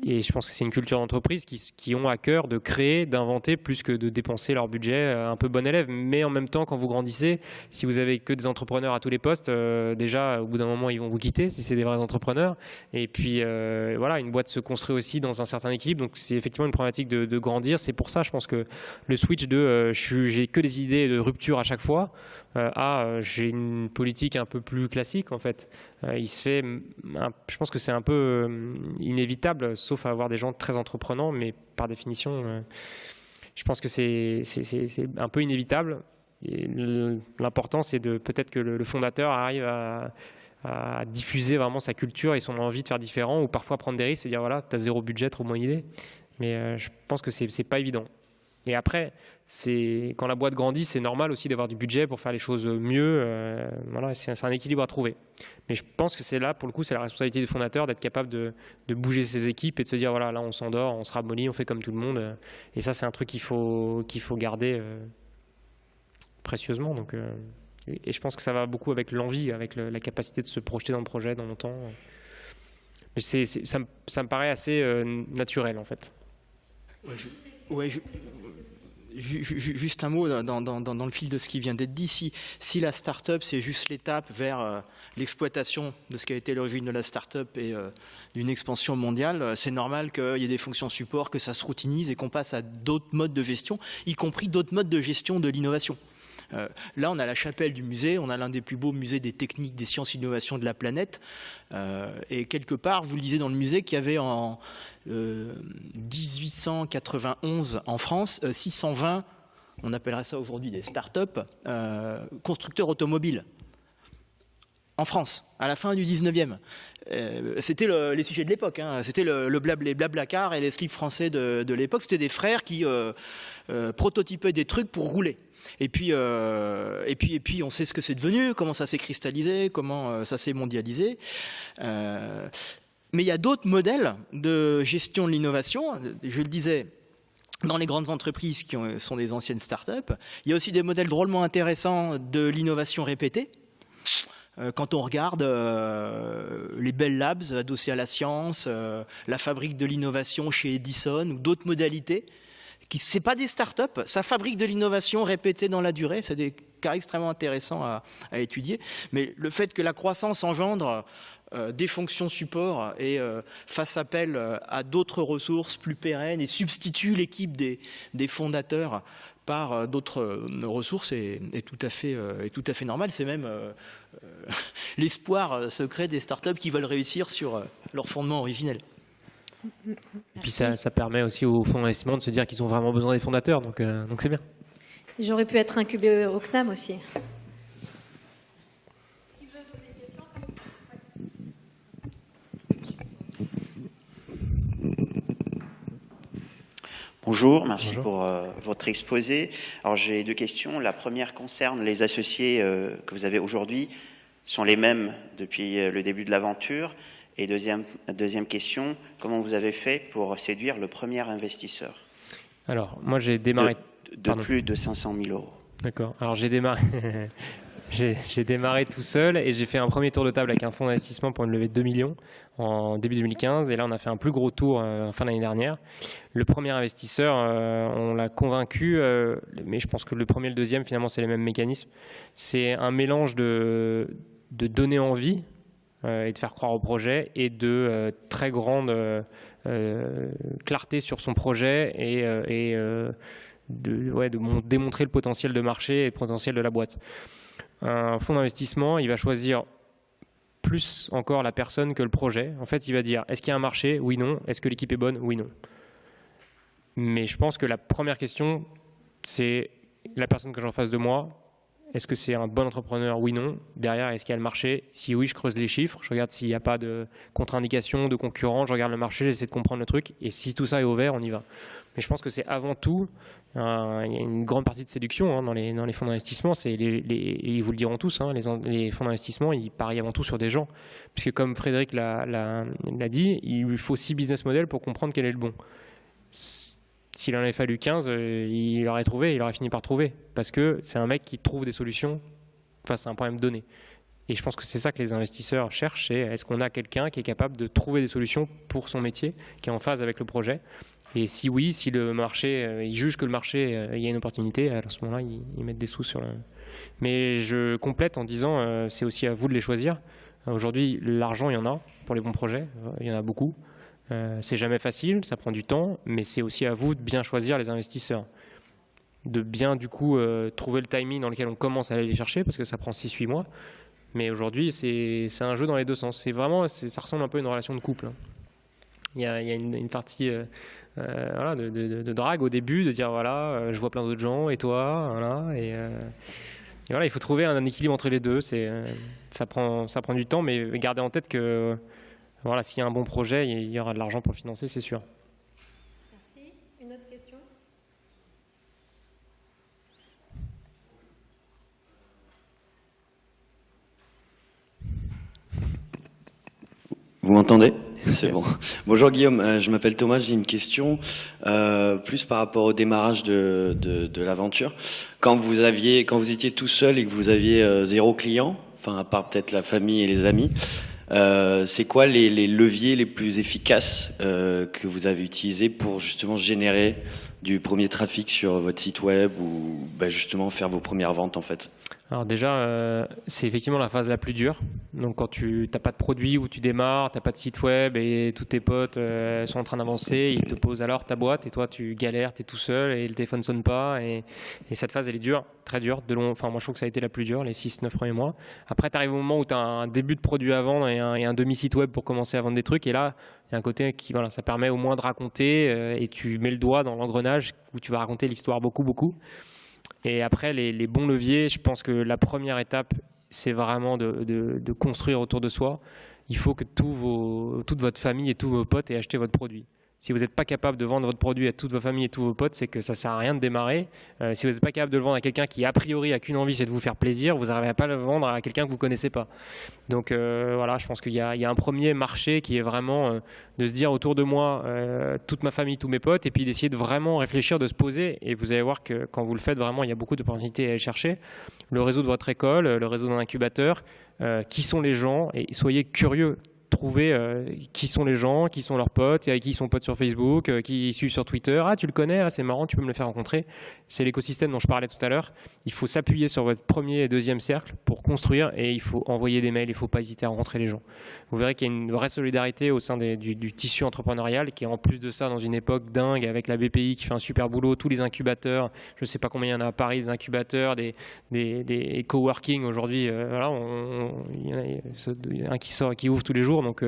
et je pense que c'est une culture d'entreprise qui ont à cœur de créer, d'inventer, plus que de dépenser leur budget un peu bon élève. Mais en même temps, quand vous grandissez, si vous avez que des entrepreneurs à tous les postes, déjà, au bout d'un moment, ils vont vous quitter si c'est des vrais entrepreneurs. Et puis, voilà, une boîte se construit aussi dans un certain équilibre. Donc, c'est effectivement une problématique de grandir. C'est pour ça, je pense que le switch de j'ai que des idées de rupture à chaque fois j'ai une politique un peu plus classique, en fait. Il se fait, je pense que c'est un peu inévitable, sauf à avoir des gens très entreprenants, mais par définition, je pense que c'est un peu inévitable. L'important, c'est peut-être que le fondateur arrive à diffuser vraiment sa culture et son envie de faire différent, ou parfois prendre des risques et dire voilà, tu as zéro budget, trop bonne idée. Mais je pense que c'est pas évident. Et après, quand la boîte grandit, c'est normal aussi d'avoir du budget pour faire les choses mieux. Voilà, c'est un équilibre à trouver. Mais je pense que c'est là, pour le coup, c'est la responsabilité du fondateur d'être capable de bouger ses équipes et de se dire voilà, là on s'endort, on se ramollit, on fait comme tout le monde. Et ça, c'est un truc qu'il faut garder précieusement. Donc, et je pense que ça va beaucoup avec l'envie, avec la capacité de se projeter dans le projet dans longtemps. Mais ça me paraît assez naturel, en fait. Juste un mot dans le fil de ce qui vient d'être dit. Si la start-up, c'est juste l'étape vers l'exploitation de ce qui a été l'origine de la start-up et d'une expansion mondiale, c'est normal qu'il y ait des fonctions support, que ça se routinise et qu'on passe à d'autres modes de gestion, y compris d'autres modes de gestion de l'innovation. Là, on a la chapelle du musée, on a l'un des plus beaux musées des techniques, des sciences et innovations de la planète. Et quelque part, vous le disiez dans le musée, qu'il y avait en 1891 en France 620, on appellerait ça aujourd'hui des start-up, constructeurs automobiles. En France, à la fin du 19e. C'était les sujets de l'époque. C'était les Blablacar et les slips français de l'époque. C'était des frères qui prototypaient des trucs pour rouler. Et puis, on sait ce que c'est devenu, comment ça s'est cristallisé, comment ça s'est mondialisé. Mais il y a d'autres modèles de gestion de l'innovation. Je le disais, dans les grandes entreprises qui sont des anciennes start-up, il y a aussi des modèles drôlement intéressants de l'innovation répétée. Quand on regarde les Bell Labs adossés à la science, la fabrique de l'innovation chez Edison ou d'autres modalités, ce n'est pas des start-up, ça fabrique de l'innovation répétée dans la durée. C'est des cas extrêmement intéressants à étudier. Mais le fait que la croissance engendre des fonctions support et fasse appel à d'autres ressources plus pérennes et substitue l'équipe des fondateurs par d'autres ressources est tout à fait normal. C'est même l'espoir secret des startups qui veulent réussir sur leur fondement originel. Et puis ça permet aussi aux fonds d'investissement de se dire qu'ils ont vraiment besoin des fondateurs, donc c'est bien. J'aurais pu être incubé au CNAM aussi. Bonjour, merci pour votre exposé. Alors j'ai deux questions. La première concerne les associés que vous avez aujourd'hui. Sont les mêmes depuis le début de l'aventure? Et deuxième question, comment vous avez fait pour séduire le premier investisseur? Alors, moi j'ai démarré... De plus de 500 000 €. D'accord. Alors j'ai démarré... j'ai démarré tout seul et j'ai fait un premier tour de table avec un fonds d'investissement pour une levée de 2 millions en début 2015. Et là, on a fait un plus gros tour en fin d'année dernière. Le premier investisseur, on l'a convaincu, mais je pense que le premier et le deuxième, finalement, c'est les mêmes mécanismes. C'est un mélange de donner envie et de faire croire au projet et de très grande clarté sur son projet et de démontrer le potentiel de marché et le potentiel de la boîte. Un fonds d'investissement, il va choisir plus encore la personne que le projet. En fait, il va dire, est-ce qu'il y a un marché? Oui, non. Est-ce que l'équipe est bonne? Oui, non. Mais je pense que la première question, c'est la personne que j'ai en face de moi. Est-ce que c'est un bon entrepreneur? Oui, non. Derrière, est-ce qu'il y a le marché? Si oui, je creuse les chiffres. Je regarde s'il n'y a pas de contre-indication, de concurrent. Je regarde le marché, j'essaie de comprendre le truc. Et si tout ça est au vert, on y va. Mais je pense que c'est avant tout, il y a une grande partie de séduction dans les fonds d'investissement. Ils vous le diront tous, les fonds d'investissement, ils parient avant tout sur des gens. Puisque comme Frédéric l'a dit, il lui faut 6 business models pour comprendre quel est le bon. S'il en avait fallu 15, il aurait trouvé, il aurait fini par trouver. Parce que c'est un mec qui trouve des solutions face à un problème donné. Et je pense que c'est ça que les investisseurs cherchent, c'est est-ce qu'on a quelqu'un qui est capable de trouver des solutions pour son métier, qui est en phase avec le projet. Et si oui, si le marché, ils jugent que le marché, il y a une opportunité, alors à ce moment-là, ils mettent des sous sur le... Mais je complète en disant, c'est aussi à vous de les choisir. Aujourd'hui, l'argent, il y en a pour les bons projets, il y en a beaucoup. C'est jamais facile, ça prend du temps, mais c'est aussi à vous de bien choisir les investisseurs. De bien, du coup, trouver le timing dans lequel on commence à aller les chercher, parce que ça prend 6-8 mois. Mais aujourd'hui, c'est un jeu dans les deux sens. C'est vraiment, ça ressemble un peu à une relation de couple. Il y a une partie de drague au début, de dire voilà, je vois plein d'autres gens, et toi, voilà. Et voilà, il faut trouver un équilibre entre les deux. Ça prend du temps, mais gardez en tête que voilà, s'il y a un bon projet, il y aura de l'argent pour le financer, c'est sûr. Merci. Une autre question? Vous m'entendez? C'est bon. Bonjour Guillaume, je m'appelle Thomas, j'ai une question plus par rapport au démarrage de l'aventure. Quand vous étiez tout seul et que vous aviez 0 client, enfin à part peut-être la famille et les amis, c'est quoi les leviers les plus efficaces que vous avez utilisés pour justement générer du premier trafic sur votre site web ou justement faire vos premières ventes en fait? Alors déjà, c'est effectivement la phase la plus dure. Donc quand tu n'as pas de produit où tu démarres, tu n'as pas de site web et tous tes potes sont en train d'avancer, ils te posent alors ta boîte et toi tu galères, tu es tout seul et le téléphone ne sonne pas. Et cette phase elle est dure, très dure. Enfin, moi je trouve que ça a été la plus dure, les 6-9 premiers mois. Après tu arrives au moment où tu as un début de produit à vendre et un demi-site web pour commencer à vendre des trucs. Et là, il y a un côté qui, voilà, ça permet au moins de raconter et tu mets le doigt dans l'engrenage où tu vas raconter l'histoire beaucoup. Et après, les bons leviers, je pense que la première étape, c'est vraiment de construire autour de soi. Il faut que toute votre famille et tous vos potes aient acheté votre produit. Si vous n'êtes pas capable de vendre votre produit à toute votre famille et tous vos potes, c'est que ça ne sert à rien de démarrer. Si vous n'êtes pas capable de le vendre à quelqu'un qui, a priori, a qu'une envie, c'est de vous faire plaisir, vous n'arriverez pas à le vendre à quelqu'un que vous ne connaissez pas. Donc voilà, je pense qu'il y a un premier marché qui est vraiment de se dire autour de moi, toute ma famille, tous mes potes, et puis d'essayer de vraiment réfléchir, de se poser. Et vous allez voir que quand vous le faites, vraiment, il y a beaucoup d'opportunités à aller chercher. Le réseau de votre école, le réseau d'un incubateur, qui sont les gens, et soyez curieux. Trouver qui sont les gens, qui sont leurs potes, avec qui ils sont potes sur Facebook, qui suivent sur Twitter. Ah, tu le connais, ah, c'est marrant, tu peux me le faire rencontrer. C'est l'écosystème dont je parlais tout à l'heure. Il faut s'appuyer sur votre premier et deuxième cercle pour construire et il faut envoyer des mails, il ne faut pas hésiter à rencontrer les gens. Vous verrez qu'il y a une vraie solidarité au sein du tissu entrepreneurial qui est en plus de ça dans une époque dingue avec la BPI qui fait un super boulot, tous les incubateurs, je ne sais pas combien il y en a à Paris, des incubateurs, des coworking aujourd'hui. Voilà, il y en a un qui ouvre tous les jours. Donc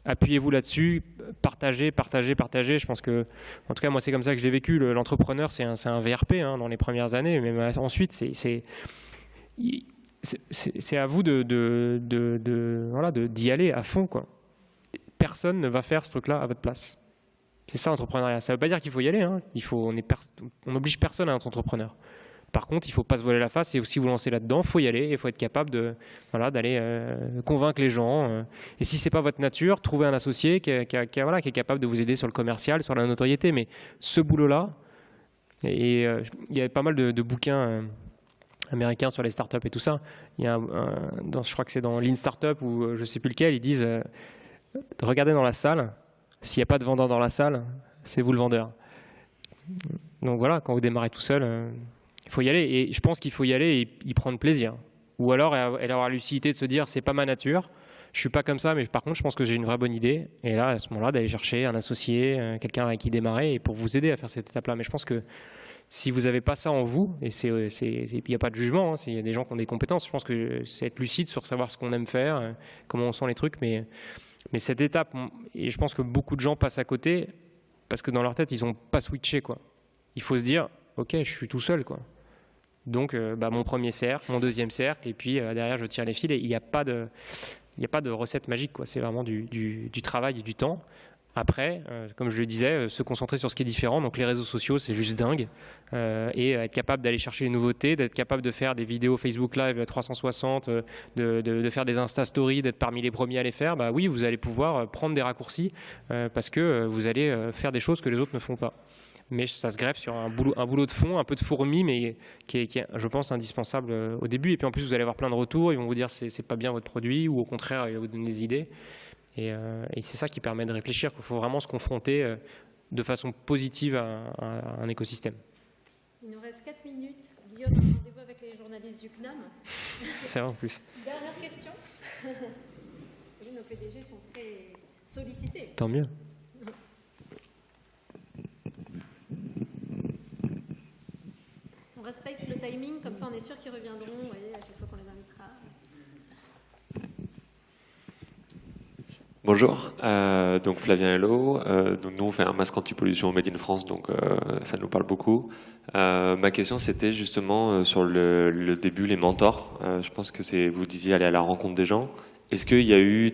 appuyez-vous là-dessus, partagez. Je pense que, en tout cas, moi, c'est comme ça que je l'ai vécu. L'entrepreneur, c'est un VRP dans les premières années, mais ensuite, c'est à vous d'y aller à fond, quoi. Personne ne va faire ce truc-là à votre place. C'est ça, l'entrepreneuriat. Ça ne veut pas dire qu'il faut y aller. On n'oblige personne à être entrepreneur. Par contre, il ne faut pas se voiler la face et aussi vous lancer là-dedans. Il faut y aller, il faut être capable d'aller convaincre les gens. Et si ce n'est pas votre nature, trouvez un associé qui est capable de vous aider sur le commercial, sur la notoriété. Mais ce boulot-là, et il y a pas mal de bouquins américains sur les startups et tout ça. Il y a je crois que c'est dans Lean Startup ou je ne sais plus lequel, ils disent regardez dans la salle, s'il n'y a pas de vendeur dans la salle, c'est vous le vendeur. Donc voilà, quand vous démarrez tout seul... il faut y aller et je pense qu'il faut y aller et y prendre plaisir. Ou alors avoir la lucidité de se dire c'est pas ma nature, Je suis pas comme ça, mais par contre, je pense que j'ai une vraie bonne idée. Et là, à ce moment-là, d'aller chercher un associé, quelqu'un avec qui démarrer, et pour vous aider à faire cette étape-là. Mais je pense que si vous n'avez pas ça en vous, et il n'y a pas de jugement, il y a des gens qui ont des compétences, je pense que c'est être lucide sur savoir ce qu'on aime faire, comment on sent les trucs. Mais cette étape, et je pense que beaucoup de gens passent à côté, parce que dans leur tête, ils n'ont pas switché, quoi. Il faut se dire, ok, je suis tout seul, quoi. Donc, mon premier cercle, mon deuxième cercle, et puis derrière, je tire les fils, et il n'y a pas de recette magique, quoi. C'est vraiment du travail et du temps. Après, comme je le disais, se concentrer sur ce qui est différent. Donc les réseaux sociaux, c'est juste dingue. Et être capable d'aller chercher les nouveautés, d'être capable de faire des vidéos Facebook Live 360, de faire des Insta Stories, d'être parmi les premiers à les faire. Bah oui, vous allez pouvoir prendre des raccourcis parce que vous allez faire des choses que les autres ne font pas. Mais ça se greffe sur un boulot de fond, un peu de fourmi, mais qui est, je pense, indispensable au début. Et puis en plus, vous allez avoir plein de retours. Ils vont vous dire c'est pas bien votre produit, ou au contraire, ils vont vous donner des idées. Et c'est ça qui permet de réfléchir, qu'il faut vraiment se confronter de façon positive à un écosystème. Il nous reste 4 minutes. Guillaume, rendez-vous avec les journalistes du CNAM. C'est vrai en plus. Dernière question. Nos PDG sont très sollicités. Tant mieux. On respecte le timing, comme ça on est sûr qu'ils reviendront, vous voyez, à chaque fois qu'on les invitera. Bonjour, donc Flavien Hello. Donc nous on fait un masque anti-pollution Made in France, donc ça nous parle beaucoup. Ma question c'était justement sur le début, les mentors. Je pense que vous disiez aller à la rencontre des gens. Est-ce qu'il y a eu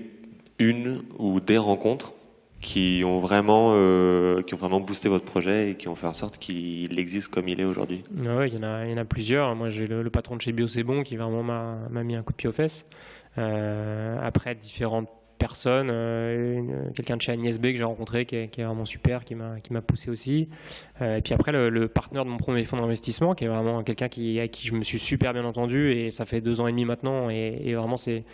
une ou des rencontres qui ont vraiment boosté votre projet et qui ont fait en sorte qu'il existe comme il est aujourd'hui? Ouais, il y en a plusieurs. Moi j'ai le patron de chez Bio C'est Bon qui vraiment m'a mis un coup de pied aux fesses. Après différentes personne, quelqu'un de chez Agnès B que j'ai rencontré qui est vraiment super, qui m'a poussé aussi. Et puis après le partenaire de mon premier fonds d'investissement qui est vraiment quelqu'un avec qui je me suis super bien entendu, et ça fait 2 ans et demi maintenant, et vraiment c'est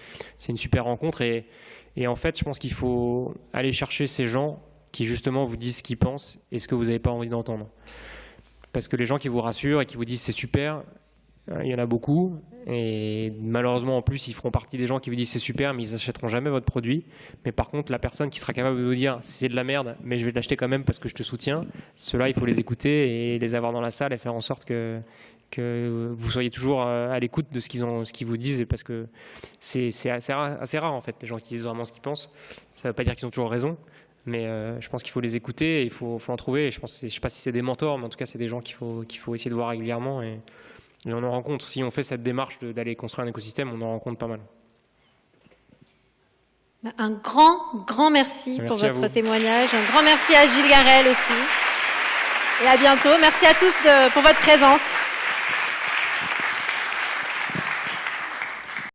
une super rencontre. Et en fait je pense qu'il faut aller chercher ces gens qui justement vous disent ce qu'ils pensent et ce que vous n'avez pas envie d'entendre. Parce que les gens qui vous rassurent et qui vous disent c'est super, il y en a beaucoup, et malheureusement en plus ils feront partie des gens qui vous disent c'est super mais ils n'achèteront jamais votre produit. Mais par contre la personne qui sera capable de vous dire c'est de la merde mais je vais l'acheter quand même parce que je te soutiens, ceux-là il faut les écouter et les avoir dans la salle et faire en sorte que vous soyez toujours à l'écoute de ce qu'ils vous disent, parce que c'est assez rare en fait les gens qui disent vraiment ce qu'ils pensent. Ça ne veut pas dire qu'ils ont toujours raison, mais je pense qu'il faut les écouter et il faut en trouver. Et je sais pas si c'est des mentors, mais en tout cas c'est des gens qu'il faut essayer de voir régulièrement, et on en rencontre. Si on fait cette démarche d'aller construire un écosystème, on en rencontre pas mal. Un grand merci pour votre témoignage. Un grand merci à Gilles Garel aussi. Et à bientôt. Merci à tous pour votre présence.